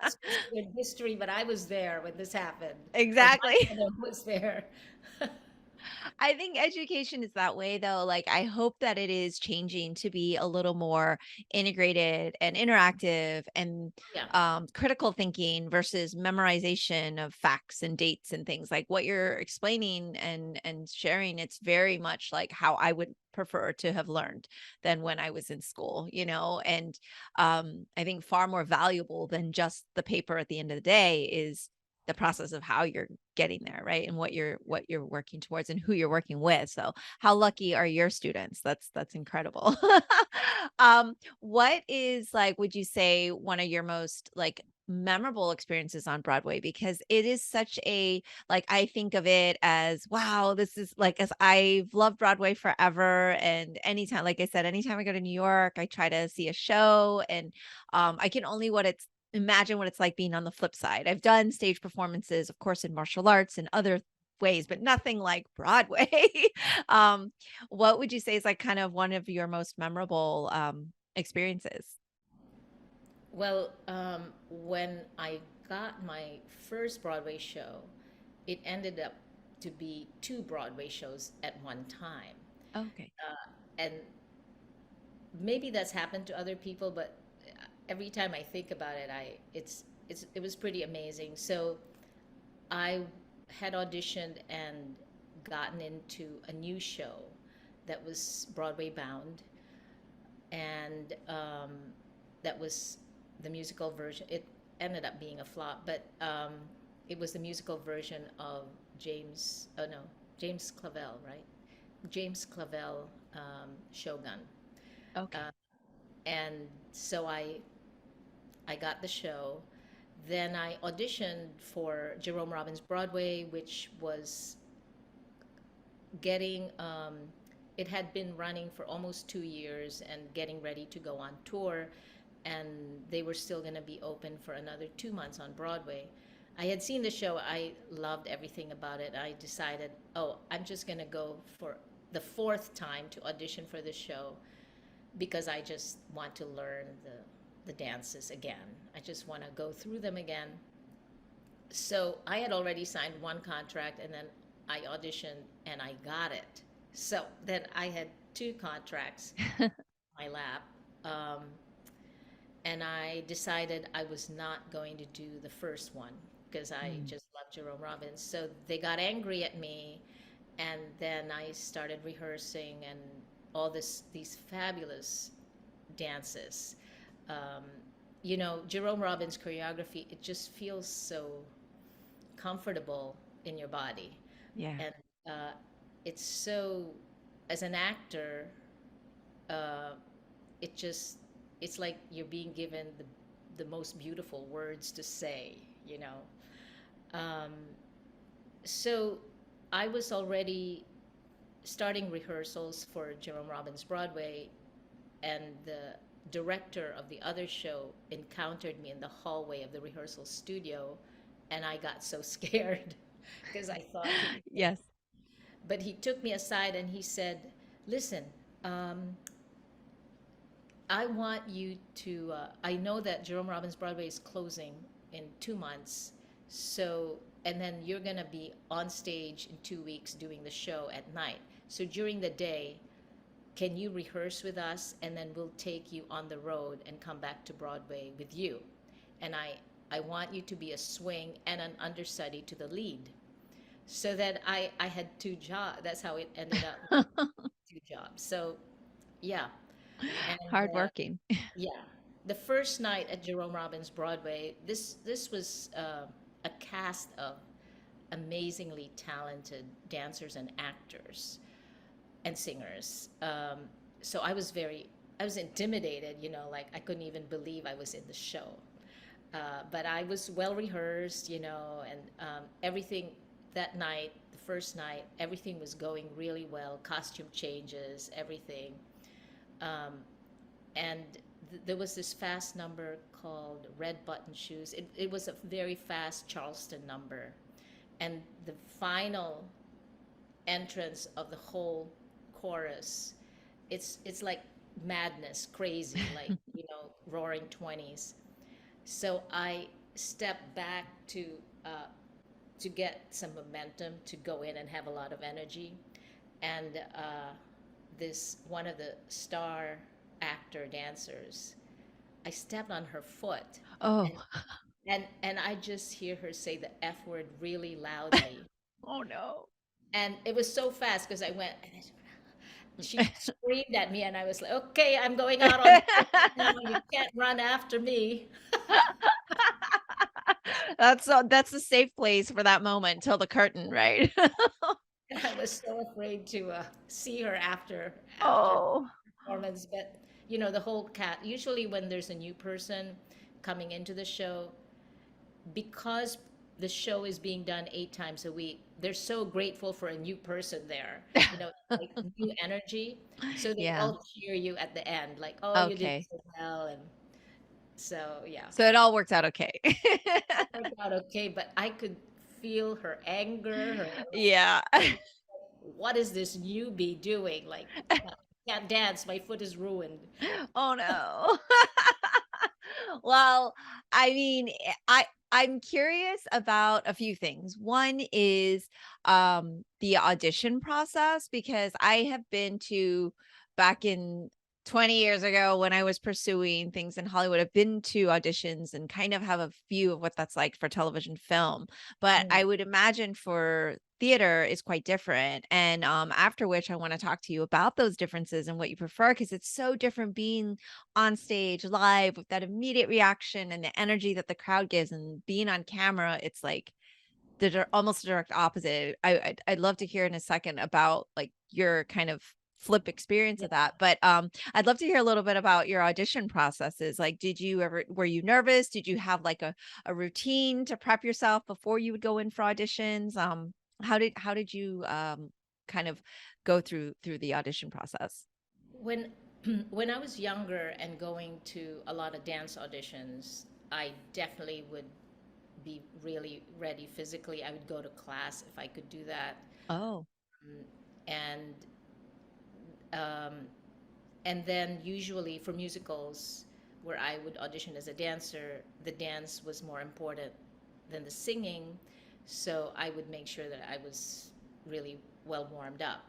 [SPEAKER 2] It's considered history, but I was there when this happened, or
[SPEAKER 1] Exactly.
[SPEAKER 2] my mother was there.
[SPEAKER 1] I think education is that way though. Like I hope that it is changing to be a little more integrated and interactive and
[SPEAKER 2] Yeah.
[SPEAKER 1] critical thinking versus memorization of facts and dates and things like what you're explaining and sharing. It's very much like how I would prefer to have learned than when I was in school, you know, and I think far more valuable than just the paper at the end of the day is the process of how you're getting there, right? And what you're working towards and who you're working with. So how lucky are your students? That's incredible. What is like, would you say one of your most like memorable experiences on Broadway? Because it is such a like I think of it as wow, this is like as I've loved Broadway forever. And anytime, like I said, anytime I go to New York, I try to see a show and I can only what it's imagine what it's like being on the flip side. I've done stage performances, of course, in martial arts and other ways, but nothing like Broadway. um, what would you say is like kind of one of your most memorable experiences?
[SPEAKER 2] Well, when I got my first Broadway show, it ended up to be two Broadway shows at one time.
[SPEAKER 1] Okay.
[SPEAKER 2] And maybe that's happened to other people, but every time I think about it, it was pretty amazing. So I had auditioned and gotten into a new show that was Broadway bound, and that was the musical version. It ended up being a flop, but it was the musical version of James. Oh no, James Clavell, right? James Clavell, Shogun,
[SPEAKER 1] Okay.
[SPEAKER 2] uh, and so I got the show. Then I auditioned for Jerome Robbins Broadway, which was getting, it had been running for almost 2 years and getting ready to go on tour. And they were still going to be open for another 2 months on Broadway. I had seen the show, I loved everything about it. I decided, oh, I'm just going to go for the fourth time to audition for this show because I just want to learn the dances again. I just want to go through them again. So I had already signed one contract and then I auditioned and I got it. So then I had two contracts in my lap. Um, and I decided I was not going to do the first one because I
[SPEAKER 1] Mm.
[SPEAKER 2] just loved Jerome Robbins. So they got angry at me, and then I started rehearsing and all these fabulous dances. Um, you know, Jerome Robbins choreography, it just feels so comfortable in your body.
[SPEAKER 1] Yeah.
[SPEAKER 2] And uh, it's so, as an actor, uh, it just, it's like you're being given the most beautiful words to say, you know. Um, so I was already starting rehearsals for Jerome Robbins Broadway, and the director of the other show encountered me in the hallway of the rehearsal studio, and I got so scared because I thought he was going to.
[SPEAKER 1] Yes.
[SPEAKER 2] But he took me aside and he said, "Listen, um, I want you to. I know that Jerome Robbins Broadway is closing in 2 months, so and then you're gonna be on stage in 2 weeks doing the show at night. So during the day, can you rehearse with us, and then we'll take you on the road and come back to Broadway with you. And I want you to be a swing and an understudy to the lead." So that I had two jobs. That's how it ended up, two jobs. So yeah, and
[SPEAKER 1] Hardworking.
[SPEAKER 2] yeah, the first night at Jerome Robbins Broadway, this was a cast of amazingly talented dancers and actors and singers. So I was intimidated, you know, like I couldn't even believe I was in the show. But I was well rehearsed, you know, and everything that night, the first night, everything was going really well. Costume changes, everything. Um, and there was this fast number called Red Button Shoes. It was a very fast Charleston number. and the final entrance of the whole chorus, it's like madness, crazy, like, roaring 20s. So I stepped back uh, to get some momentum to go in and have a lot of energy. And this one of the star actor dancers, I stepped on her foot,
[SPEAKER 1] Oh.
[SPEAKER 2] and and I just hear her say the F word really loudly.
[SPEAKER 1] Oh no.
[SPEAKER 2] And it was so fast because I went, and she screamed at me, and I was like, okay, I'm going out on stage now. You can't run after me.
[SPEAKER 1] That's a safe place for that moment till the curtain, right?
[SPEAKER 2] And I was so afraid to see her after
[SPEAKER 1] Oh.
[SPEAKER 2] performance. But the whole cat. Usually, when there's a new person coming into the show, because the show is being done 8 times a week, they're so grateful for a new person there. Like new energy. So they
[SPEAKER 1] Yeah.
[SPEAKER 2] all cheer you at the end, like, "Oh, you did
[SPEAKER 1] Okay.
[SPEAKER 2] so well," and so yeah,
[SPEAKER 1] So it all worked out okay.
[SPEAKER 2] it worked out okay. But I could feel her anger, her like,
[SPEAKER 1] Yeah.
[SPEAKER 2] what is this newbie doing? Like, I can't dance. My foot is ruined.
[SPEAKER 1] Oh no. Well, I mean, I'm curious about a few things. One is the audition process because I have been to back in 20 years ago when I was pursuing things in Hollywood. I've been to auditions and kind of have a view of what that's like for television film. But
[SPEAKER 2] Mm.
[SPEAKER 1] I would imagine for theater is quite different. And after which I want to talk to you about those differences and what you prefer because it's so different being on stage live with that immediate reaction and the energy that the crowd gives and being on camera. It's like almost the direct opposite. I'd love to hear in a second about like your kind of flip experience
[SPEAKER 2] Yeah.
[SPEAKER 1] of that. But I'd love to hear a little bit about your audition processes. Like, were you nervous? Did you have like a routine to prep yourself before you would go in for auditions? How did you kind of go through the audition process?
[SPEAKER 2] When when I was younger and going to a lot of dance auditions, I definitely would be really ready physically. I would go to class if I could do that.
[SPEAKER 1] Oh,
[SPEAKER 2] And um, and then usually for musicals where I would audition as a dancer, the dance was more important than the singing. So I would make sure that I was really well warmed up.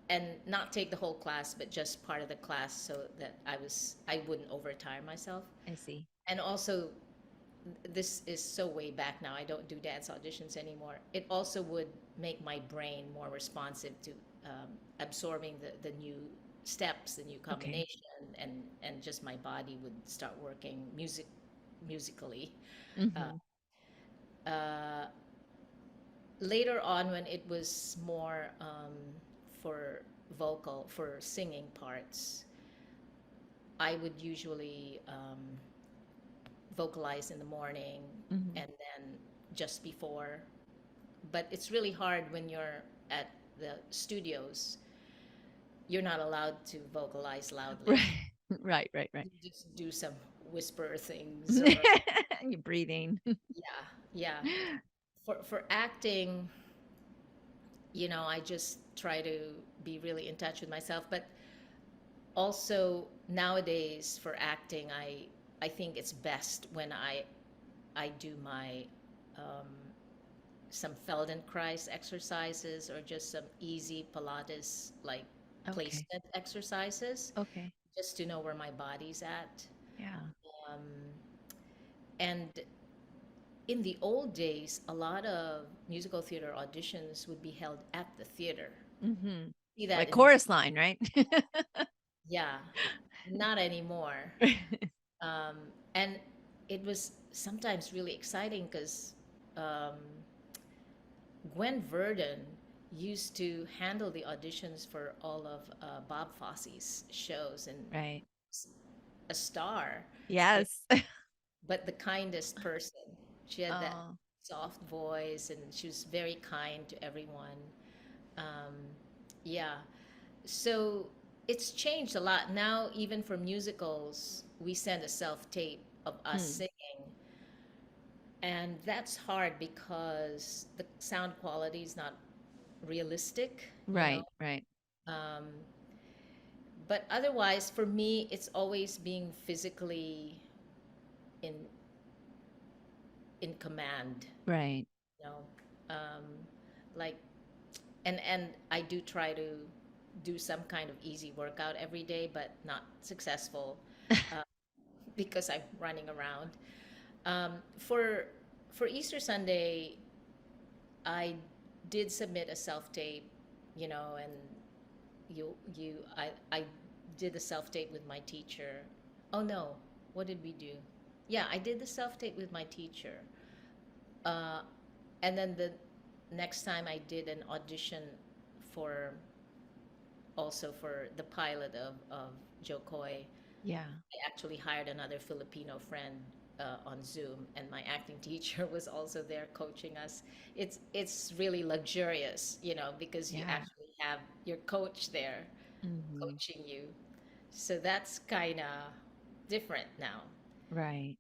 [SPEAKER 2] And not take the whole class, but just part of the class so that I wouldn't overtire myself.
[SPEAKER 1] I see.
[SPEAKER 2] And also, this is so way back now. I don't do dance auditions anymore. It also would make my brain more responsive to absorbing the new steps, the new
[SPEAKER 1] Okay.
[SPEAKER 2] combination, and just my body would start working musically. Uh,
[SPEAKER 1] Mhm.
[SPEAKER 2] uh, Later on, when it was more for for singing parts, I would usually vocalize in the morning
[SPEAKER 1] Mhm.
[SPEAKER 2] and then just before. But it's really hard when you're at the studios. You're not allowed to vocalize loudly.
[SPEAKER 1] Right. Right, right, right.
[SPEAKER 2] You just do some whisper things or
[SPEAKER 1] You're breathing.
[SPEAKER 2] yeah, yeah. For acting, I just try to be really in touch with myself. But also nowadays for acting, I think it's best when I do my um, some Feldenkrais exercises or just some easy Pilates like
[SPEAKER 1] Okay.
[SPEAKER 2] placement exercises
[SPEAKER 1] Okay.
[SPEAKER 2] just to know where my body's at.
[SPEAKER 1] Yeah.
[SPEAKER 2] Um, and in the old days, a lot of musical theater auditions would be held at the theater.
[SPEAKER 1] Mhm.
[SPEAKER 2] See that
[SPEAKER 1] Like
[SPEAKER 2] in,
[SPEAKER 1] chorus line, right?
[SPEAKER 2] yeah, not anymore. Um, and it was sometimes really exciting because um, Gwen Verdon used to handle the auditions for all of Bob Fosse's shows and
[SPEAKER 1] Right.
[SPEAKER 2] a star, but,
[SPEAKER 1] Yes.
[SPEAKER 2] but the kindest person. She had that
[SPEAKER 1] Oh.
[SPEAKER 2] soft voice and she was very kind to everyone. Um, yeah. So it's changed a lot. Now, even for musicals, we send a self tape of us
[SPEAKER 1] Hmm.
[SPEAKER 2] singing. And that's hard because the sound quality is not realistic, you know.
[SPEAKER 1] Right, right,
[SPEAKER 2] Um, but otherwise, for me, it's always being physically in in command,
[SPEAKER 1] right.
[SPEAKER 2] you know. Um, like, and I do try to do some kind of easy workout every day, but not successful uh, because I'm running around. Um, for for Easter Sunday, I did submit a self tape, you know, and I did the self tape with my teacher. Oh no, what did we do? Yeah, I did the self tape with my teacher. Uh, and then the next time I did an audition for also for the pilot of Jo Koy.
[SPEAKER 1] Yeah.
[SPEAKER 2] I actually hired another Filipino friend on Zoom, and my acting teacher was also there coaching us. It's really luxurious, you know, because you
[SPEAKER 1] Yeah.
[SPEAKER 2] actually have your coach there
[SPEAKER 1] Hmm.
[SPEAKER 2] coaching you. So that's kind of different now.
[SPEAKER 1] Right.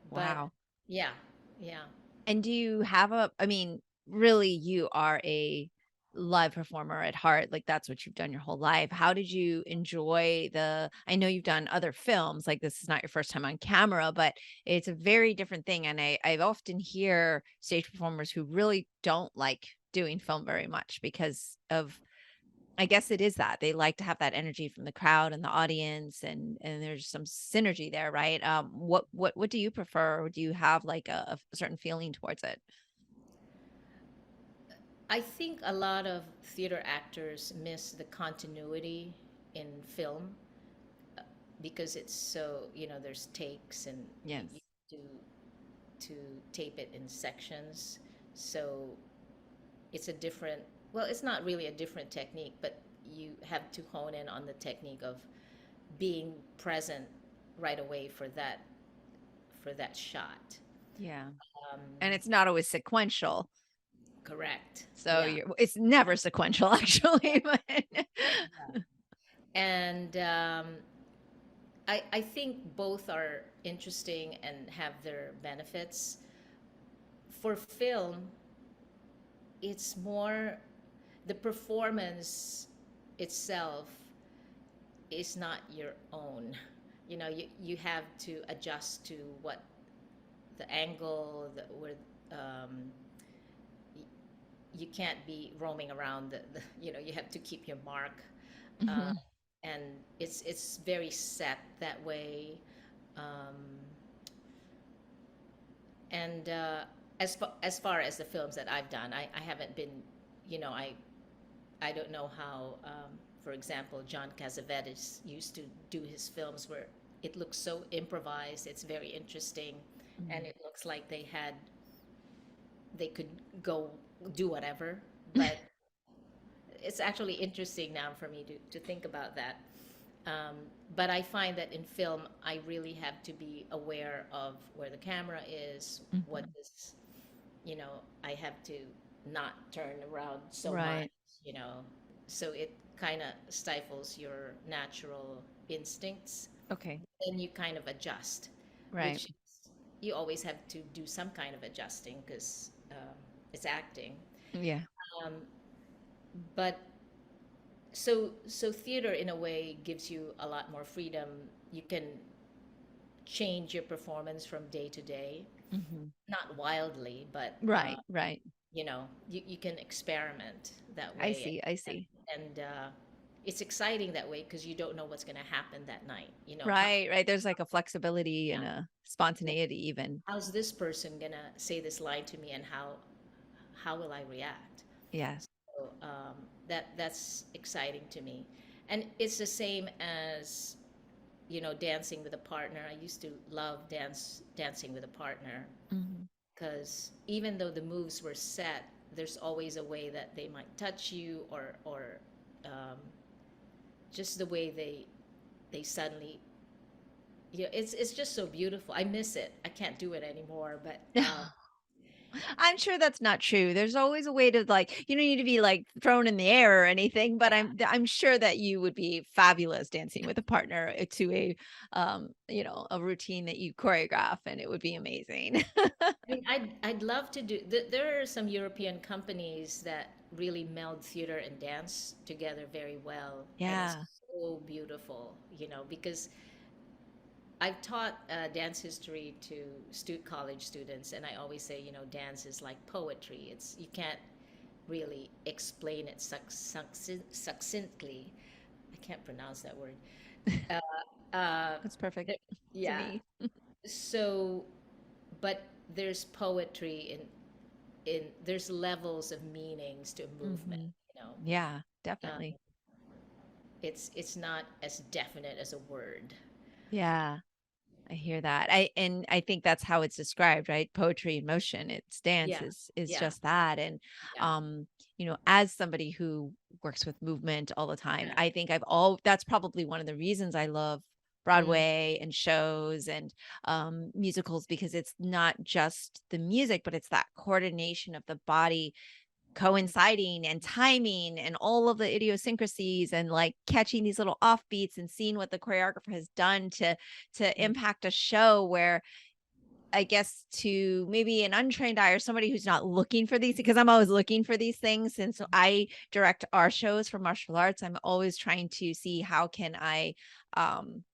[SPEAKER 2] But
[SPEAKER 1] Wow.
[SPEAKER 2] yeah, yeah.
[SPEAKER 1] And do you have I mean, really, you are a live performer at heart. Like that's what you've done your whole life. How did you enjoy I know you've done other films, like this is not your first time on camera, but it's a very different thing. And I often hear stage performers who really don't like doing film very much because of, I guess it is that they like to have that energy from the crowd and the audience, and there's some synergy there, right? What do you prefer? Or do you have like a certain feeling towards it?
[SPEAKER 2] I think a lot of theater actors miss the continuity in film because it's so, you know, there's takes and
[SPEAKER 1] Yes.
[SPEAKER 2] you do to tape it in sections. So it's a different, well, it's not really a different technique, but you have to hone in on the technique of being present right away for that shot.
[SPEAKER 1] Yeah.
[SPEAKER 2] Um,
[SPEAKER 1] And it's not always sequential.
[SPEAKER 2] Correct.
[SPEAKER 1] So
[SPEAKER 2] Yeah.
[SPEAKER 1] it's never sequential actually, but
[SPEAKER 2] And I think both are interesting and have their benefits. For film, it's more the performance itself is not your own. You know, you have to adjust to what the angle, where um, you can't be roaming around. You know, you have to keep your mark, uh,
[SPEAKER 1] Mhm.
[SPEAKER 2] and it's very set that way. Um, and as far as the films that I've done, I haven't been, you know, I don't know how, for example, John Cassavetes used to do his films where it looks so improvised. It's very interesting, and
[SPEAKER 1] Mhm.
[SPEAKER 2] it looks like they could go do whatever. But it's actually interesting now for me to think about that. Um, but I find that in film, I really have to be aware of where the camera is, what
[SPEAKER 1] Mhm.
[SPEAKER 2] is, you know, I have to not turn around so much,
[SPEAKER 1] Right.
[SPEAKER 2] you know, so it kind of stifles your natural instincts.
[SPEAKER 1] Okay.
[SPEAKER 2] Then you kind of adjust,
[SPEAKER 1] Right.
[SPEAKER 2] which is, you always have to do some kind of adjusting because it's acting.
[SPEAKER 1] Yeah.
[SPEAKER 2] Um, but so theater in a way gives you a lot more freedom. You can change your performance from day to day,
[SPEAKER 1] Mhm.
[SPEAKER 2] not wildly, but
[SPEAKER 1] Right, right.
[SPEAKER 2] you know, you can experiment that
[SPEAKER 1] I
[SPEAKER 2] way,
[SPEAKER 1] see, I see.
[SPEAKER 2] and it's exciting that way because you don't know what's going to happen that night. You know,
[SPEAKER 1] Right, right. There's like a flexibility
[SPEAKER 2] yeah,
[SPEAKER 1] and a
[SPEAKER 2] like
[SPEAKER 1] spontaneity even.
[SPEAKER 2] how's this person gonna say this line to me, and how will I react?
[SPEAKER 1] Yeah.
[SPEAKER 2] So that's exciting to me, and it's the same as, you know, dancing with a partner. I used to love dancing with a partner
[SPEAKER 1] Mhm.
[SPEAKER 2] because even though the moves were set, there's always a way that they might touch you, or um, just the way they suddenly, you know, it's just so beautiful. I miss it. I can't do it anymore, but
[SPEAKER 1] I'm sure that's not true. There's always a way to like you don't need to be like thrown in the air or anything, but I'm sure that you would be fabulous dancing with a partner to a a routine that you choreograph and it would be amazing.
[SPEAKER 2] I mean, I'd love to do. There are some European companies that really meld theater and dance together very well, and it's
[SPEAKER 1] Yeah.
[SPEAKER 2] so beautiful, because I've taught dance history to college students, and I always say, dance is like poetry. You can't really explain it succinctly. I can't pronounce that word. Uh, uh,
[SPEAKER 1] That's perfect
[SPEAKER 2] th-
[SPEAKER 1] to
[SPEAKER 2] yeah.
[SPEAKER 1] me.
[SPEAKER 2] So, but there's poetry in there's levels of meanings to a movement.
[SPEAKER 1] Mhm.
[SPEAKER 2] You know,
[SPEAKER 1] Yeah,
[SPEAKER 2] um,
[SPEAKER 1] definitely.
[SPEAKER 2] it's not as definite as a word.
[SPEAKER 1] Yeah. I hear that. I think that's how it's described, right? Poetry in motion. It's dance
[SPEAKER 2] Yeah,
[SPEAKER 1] is
[SPEAKER 2] yeah,
[SPEAKER 1] just that. And
[SPEAKER 2] yeah,
[SPEAKER 1] um, as somebody who works with movement all the time,
[SPEAKER 2] yeah.
[SPEAKER 1] I think that's probably one of the reasons I love
[SPEAKER 2] Mm,
[SPEAKER 1] Broadway and shows and musicals because it's not just the music, but it's that coordination of the body
[SPEAKER 2] mm,
[SPEAKER 1] coinciding and timing and all of the idiosyncrasies and like catching these little offbeats and seeing what the choreographer has done to
[SPEAKER 2] mm,
[SPEAKER 1] impact a show where I guess to maybe an untrained eye or somebody who's not looking for these because I'm always looking for these things since I direct our shows for martial arts. I'm always trying to see how can I um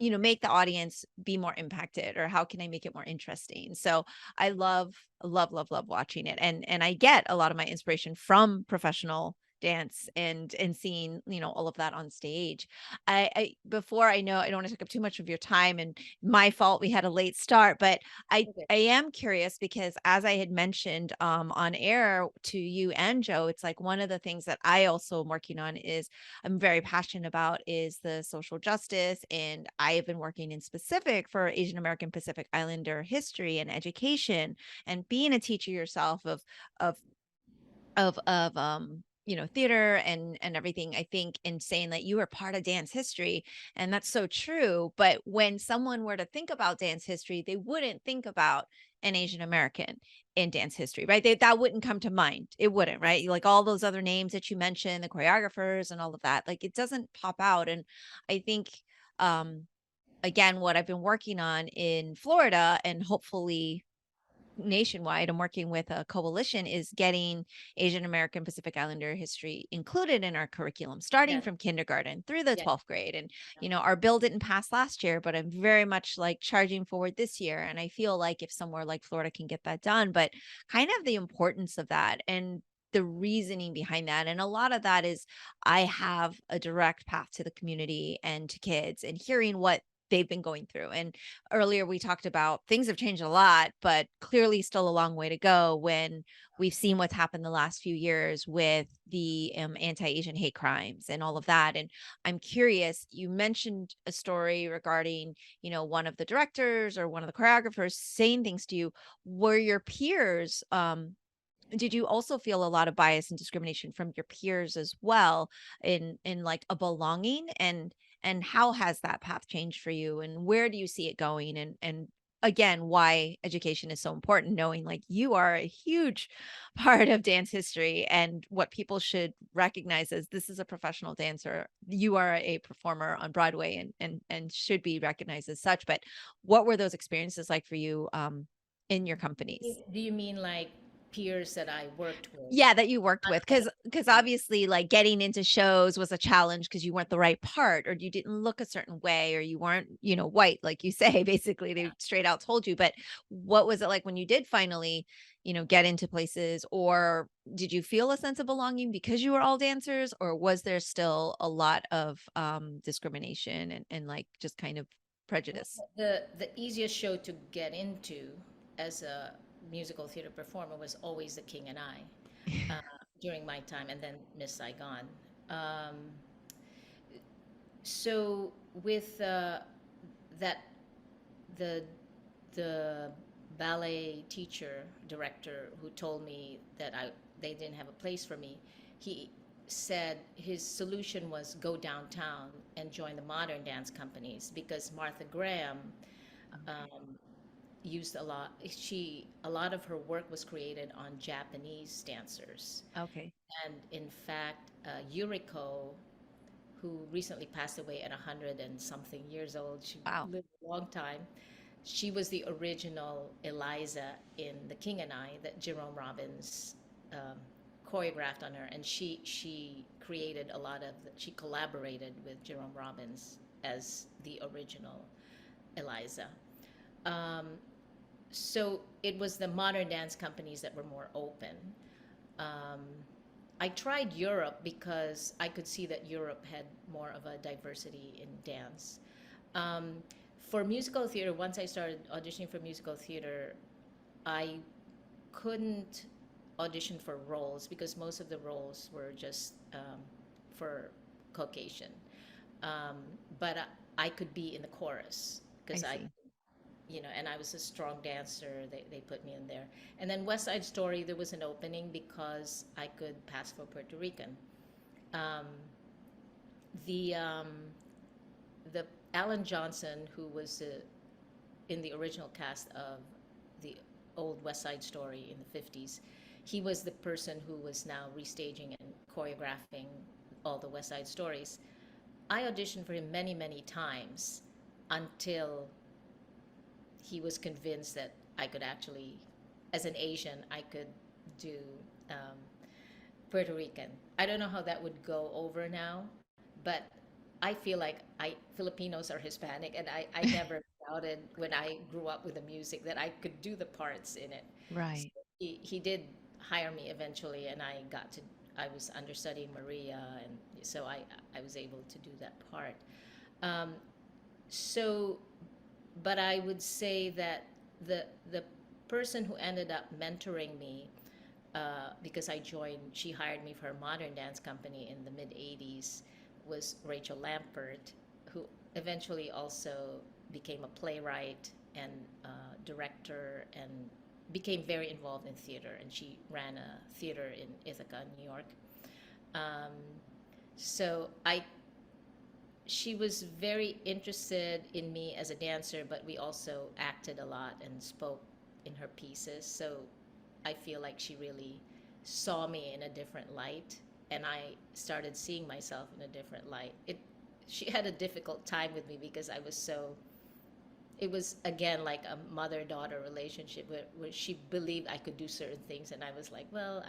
[SPEAKER 1] make the audience be more impacted or how can I make it more interesting? So I love watching it. And I get a lot of my inspiration from professional dance and seeing, all of that on stage. I before I know I don't want to take up too much of your time and my fault we had a late start, but
[SPEAKER 2] okay.
[SPEAKER 1] I am curious because as I had mentioned on air to you and Joe, it's like one of the things that I also am working on is I'm very passionate about is the social justice. And I have been working in specific for Asian American Pacific Islander history and education and being a teacher yourself of theater and everything. I think in saying that you are part of dance history and that's so true, but when someone were to think about dance history they wouldn't think about an Asian American in dance history, right? That wouldn't come to mind. It wouldn't, right? Like all those other names that you mentioned, the choreographers and all of that, like it doesn't pop out. And I think um again what I've been working on in Florida and hopefully nationwide, I'm working with a coalition, is getting Asian American Pacific Islander history included in our curriculum, starting
[SPEAKER 2] Yeah,
[SPEAKER 1] from kindergarten through the
[SPEAKER 2] yeah.
[SPEAKER 1] 12th grade. And, our bill didn't pass last year, but I'm very much like charging forward this year. And I feel like if somewhere like Florida can get that done, but kind of the importance of that and the reasoning behind that. And a lot of that is I have a direct path to the community and to kids and hearing what they've been going through. And earlier we talked about things have changed a lot, but clearly still a long way to go when we've seen what's happened the last few years with the anti-Asian hate crimes and all of that. And I'm curious, you mentioned a story regarding, one of the directors or one of the choreographers saying things to you. Were your peers, did you also feel a lot of bias and discrimination from your peers as well in like a belonging and how has that path changed for you and where do you see it going and again why education is so important knowing like you are a huge part of dance history and what people should recognize as this is a professional dancer, you are a performer on Broadway and should be recognized as such. But what were those experiences like for you in your companies?
[SPEAKER 2] Do you mean like peers that I worked with?
[SPEAKER 1] Yeah, that you worked
[SPEAKER 2] Not
[SPEAKER 1] with, because
[SPEAKER 2] necessarily.
[SPEAKER 1] obviously, like, getting into shows was a challenge because you weren't the right part, or you didn't look a certain way, or you weren't, white, like you say, basically, they straight out told you, but what was it like when you did finally, get into places, or did you feel a sense of belonging because you were all dancers, or was there still a lot of, discrimination and, like, just kind of prejudice?
[SPEAKER 2] The easiest show to get into as a musical theater performer was always The King and I, uh, during my time, and then Miss Saigon. Um, so with that, the the ballet teacher director who told me that they didn't have a place for me, he said his solution was go downtown and join the modern dance companies because Martha Graham, um, used a lot. A lot of her work was created on Japanese dancers,
[SPEAKER 1] Okay.
[SPEAKER 2] and in fact, Yuriko, who recently passed away at 100 and something years old, she
[SPEAKER 1] Wow.
[SPEAKER 2] lived a long time. She was the original Eliza in The King and I that Jerome Robbins um, choreographed on her, and she created a lot of. She collaborated with Jerome Robbins as the original Eliza. Um, so it was the modern dance companies that were more open. Um, I tried Europe because I could see that Europe had more of a diversity in dance. Um, for musical theater, once I started auditioning for musical theater, I couldn't audition for roles because most of the roles were just for Caucasian. Um, but I could be in the chorus
[SPEAKER 1] I
[SPEAKER 2] because
[SPEAKER 1] see.
[SPEAKER 2] and I was a strong dancer. They put me in there. And then West Side Story, there was an opening because I could pass for Puerto Rican. Um, the um, the Alan Johnson, who was in the original cast of the old West Side Story in the 50s, he was the person who was now restaging and choreographing all the West Side Stories. I auditioned for him many, many times until he was convinced that I could actually, as an Asian, I could do um, Puerto Rican. I don't know how that would go over now, but I feel like Filipinos are Hispanic, and I never doubted when I grew up with the music that I could do the parts in it. So
[SPEAKER 1] Right.
[SPEAKER 2] he did hire me eventually, and I was understudying Maria, and so I was able to do that part. Um, so but I would say that the person who ended up mentoring me, because she hired me for her modern dance company in the mid '80s, was Rachel Lampert, who eventually also became a playwright and director and became very involved in theater. And she ran a theater in Ithaca, New York. Um, so she was very interested in me as a dancer, but we also acted a lot and spoke in her pieces. So I feel like she really saw me in a different light, and I started seeing myself in a different light. She had a difficult time with me because it was again like a mother-daughter relationship where she believed I could do certain things, and I was like, well,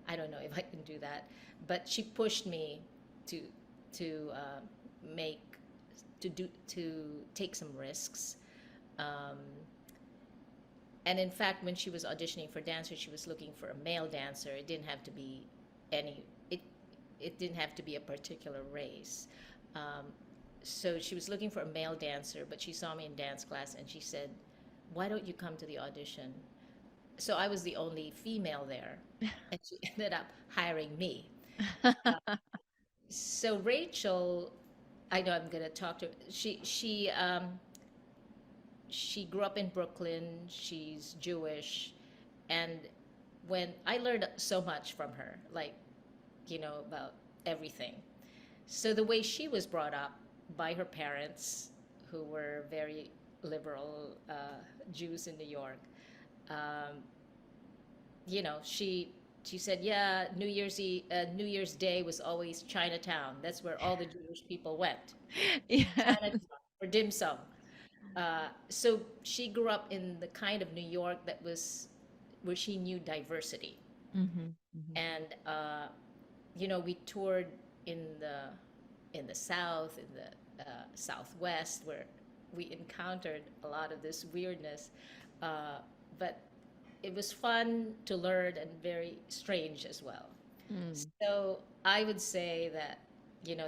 [SPEAKER 2] I don't know if I can do that. But she pushed me to to make to take some risks. Um, and in fact, when she was auditioning for dancers, she was looking for a male dancer. It didn't have to be any. It didn't have to be a particular race. Um, so she was looking for a male dancer, but she saw me in dance class and she said, "Why don't you come to the audition?" So I was the only female there, and she ended up hiring me. So Rachel, I know I'm gonna talk to her. She grew up in Brooklyn. She's Jewish, and when I learned so much from her, like about everything. So the way she was brought up by her parents, who were very liberal Jews in New York, um, she said, yeah, New Year's Day was always Chinatown. That's where all the Jewish people went.
[SPEAKER 1] Yeah.
[SPEAKER 2] Chinatown for dim sum. So she grew up in the kind of New York that was where she knew diversity,
[SPEAKER 1] Mhm. Mhm.
[SPEAKER 2] and we toured in the South, in the Southwest, where we encountered a lot of this weirdness, but it was fun to learn and very strange as well.
[SPEAKER 1] Mm.
[SPEAKER 2] So I would say that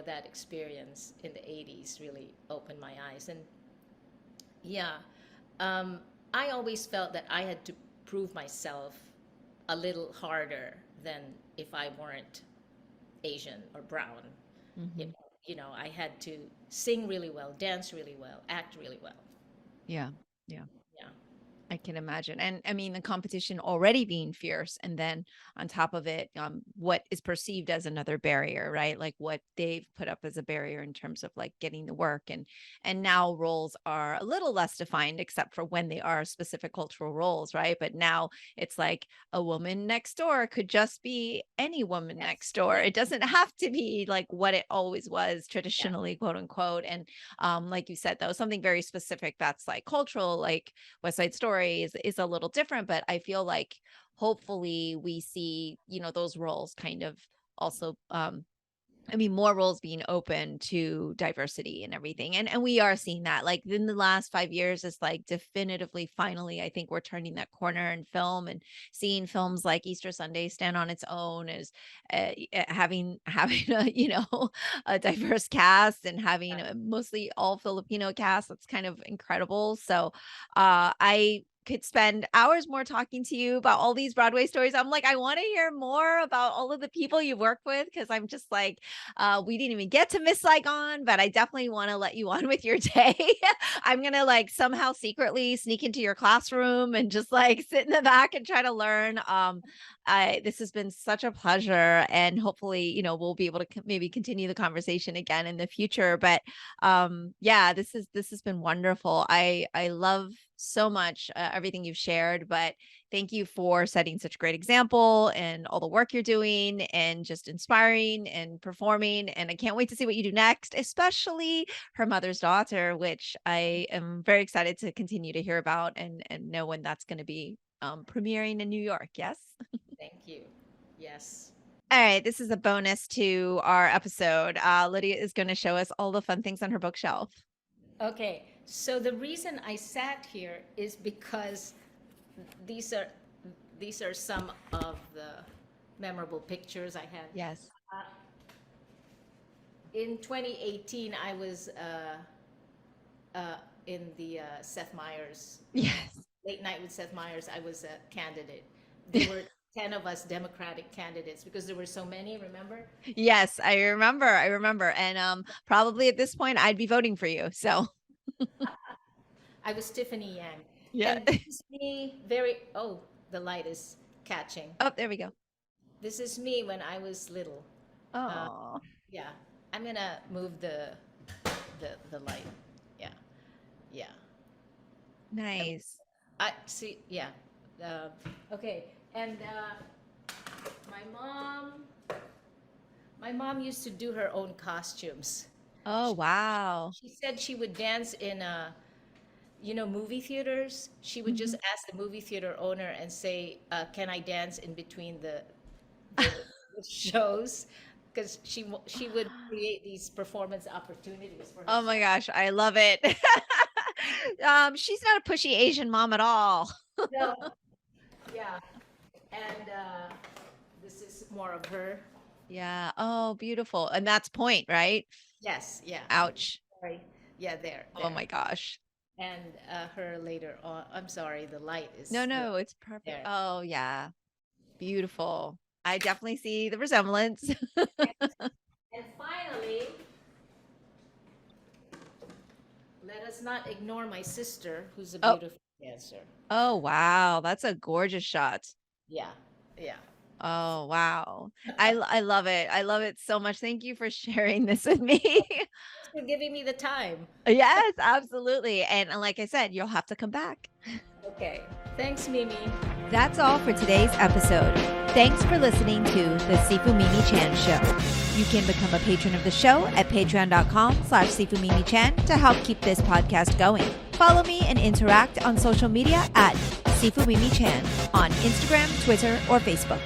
[SPEAKER 2] that experience in the '80s really opened my eyes, and yeah, um, I always felt that I had to prove myself a little harder than if I weren't Asian or brown. You
[SPEAKER 1] Mhm.
[SPEAKER 2] know, I had to sing really well, dance really well, act really well.
[SPEAKER 1] Yeah. Yeah.
[SPEAKER 2] Yeah.
[SPEAKER 1] I can imagine. And I mean, the competition already being fierce. And then on top of it, what is perceived as another barrier, right? Like what they've put up as a barrier in terms of like getting the work. And now roles are a little less defined, except for when they are specific cultural roles, right? But now it's like a woman next door could just be any woman
[SPEAKER 2] Yes,
[SPEAKER 1] next door.
[SPEAKER 2] yes,
[SPEAKER 1] It doesn't have to be like what it always was
[SPEAKER 2] yeah,
[SPEAKER 1] traditionally, quote unquote. And like you said, though, something very specific that's like cultural, like West Side Story is a little different, but I feel like hopefully we see, those roles kind of also I mean, more roles being open to diversity and everything. And we are seeing that. Like in the last 5 years, it's like definitively, finally, I think we're turning that corner in film and seeing films like Easter Sunday stand on its own as having a, a diverse cast and having
[SPEAKER 2] yeah.
[SPEAKER 1] a mostly all Filipino cast. That's kind of incredible. So I could spend hours more talking to you about all these Broadway stories. I'm like, I want to hear more about all of the people you work with, because I'm just like, we didn't even get to Miss Saigon, but I definitely want to let you on with your day. I'm gonna like somehow secretly sneak into your classroom and just like sit in the back and try to learn. This has been such a pleasure, and hopefully, we'll be able to maybe continue the conversation again in the future. But yeah, this has been wonderful. I love so much everything you've shared, but thank you for setting such a great example and all the work you're doing and just inspiring and performing. And I can't wait to see what you do next, especially Her Mother's Daughter, which I am very excited to continue to hear about and know when that's going to be premiering in New York. Yes.
[SPEAKER 2] Thank you. Yes.
[SPEAKER 1] All right. This is a bonus to our episode. Lydia is going to show us all the fun things on her bookshelf.
[SPEAKER 2] Okay. So the reason I sat here is because these are these are some of the memorable pictures I had.
[SPEAKER 1] Yes.
[SPEAKER 2] Uh, in 2018, I was in the Seth Meyers
[SPEAKER 1] Yes.
[SPEAKER 2] Late Night with Seth Meyers. I was a candidate. There were 10 of us Democratic candidates because there were so many, remember?
[SPEAKER 1] Yes, I remember. I remember. And probably at this point I'd be voting for you. So
[SPEAKER 2] I was Tiffany Yang.
[SPEAKER 1] yeah.
[SPEAKER 2] And this is me oh, the light is catching.
[SPEAKER 1] Oh, there we go.
[SPEAKER 2] This is me when I was little. Uh,
[SPEAKER 1] Oh,
[SPEAKER 2] yeah, I'm gonna move the light. Yeah, yeah.
[SPEAKER 1] nice.
[SPEAKER 2] I see. Yeah. Uh, okay. And my mom, my mom used to do her own costumes.
[SPEAKER 1] Oh, wow.
[SPEAKER 2] She said she would dance in movie theaters. She would just
[SPEAKER 1] Mhm.
[SPEAKER 2] ask the movie theater owner and say, "Can I dance in between the shows?" Because she would create these performance opportunities for
[SPEAKER 1] Oh
[SPEAKER 2] herself.
[SPEAKER 1] my gosh, I love it. She's not a pushy Asian mom at all.
[SPEAKER 2] No, yeah, and this is more of her.
[SPEAKER 1] Yeah. Oh, beautiful. And that's point, right?
[SPEAKER 2] Yes, yeah.
[SPEAKER 1] Ouch.
[SPEAKER 2] Sorry. Yeah, there,
[SPEAKER 1] Oh
[SPEAKER 2] there.
[SPEAKER 1] my gosh.
[SPEAKER 2] And her later on. I'm sorry, the light
[SPEAKER 1] No,
[SPEAKER 2] is
[SPEAKER 1] no, it's perfect.
[SPEAKER 2] there.
[SPEAKER 1] Oh, yeah. Beautiful. I definitely see the resemblance.
[SPEAKER 2] And finally, let us not ignore my sister, who's a
[SPEAKER 1] Oh,
[SPEAKER 2] beautiful dancer.
[SPEAKER 1] oh, wow. That's a gorgeous shot.
[SPEAKER 2] Yeah, yeah.
[SPEAKER 1] Oh, wow. I love it. I love it so much. Thank you for sharing this with me.
[SPEAKER 2] Thanks for giving me the time.
[SPEAKER 1] Yes, absolutely. And like I said, you'll have to come back.
[SPEAKER 2] Okay. Thanks, Mimi.
[SPEAKER 1] That's all for today's episode. Thanks for listening to the Sifu Mimi Chan Show. You can become a patron of the show at patreon.com/Sifu Mimi Chan to help keep this podcast going. Follow me and interact on social media at Sifu Mimi Chan on Instagram, Twitter, or Facebook.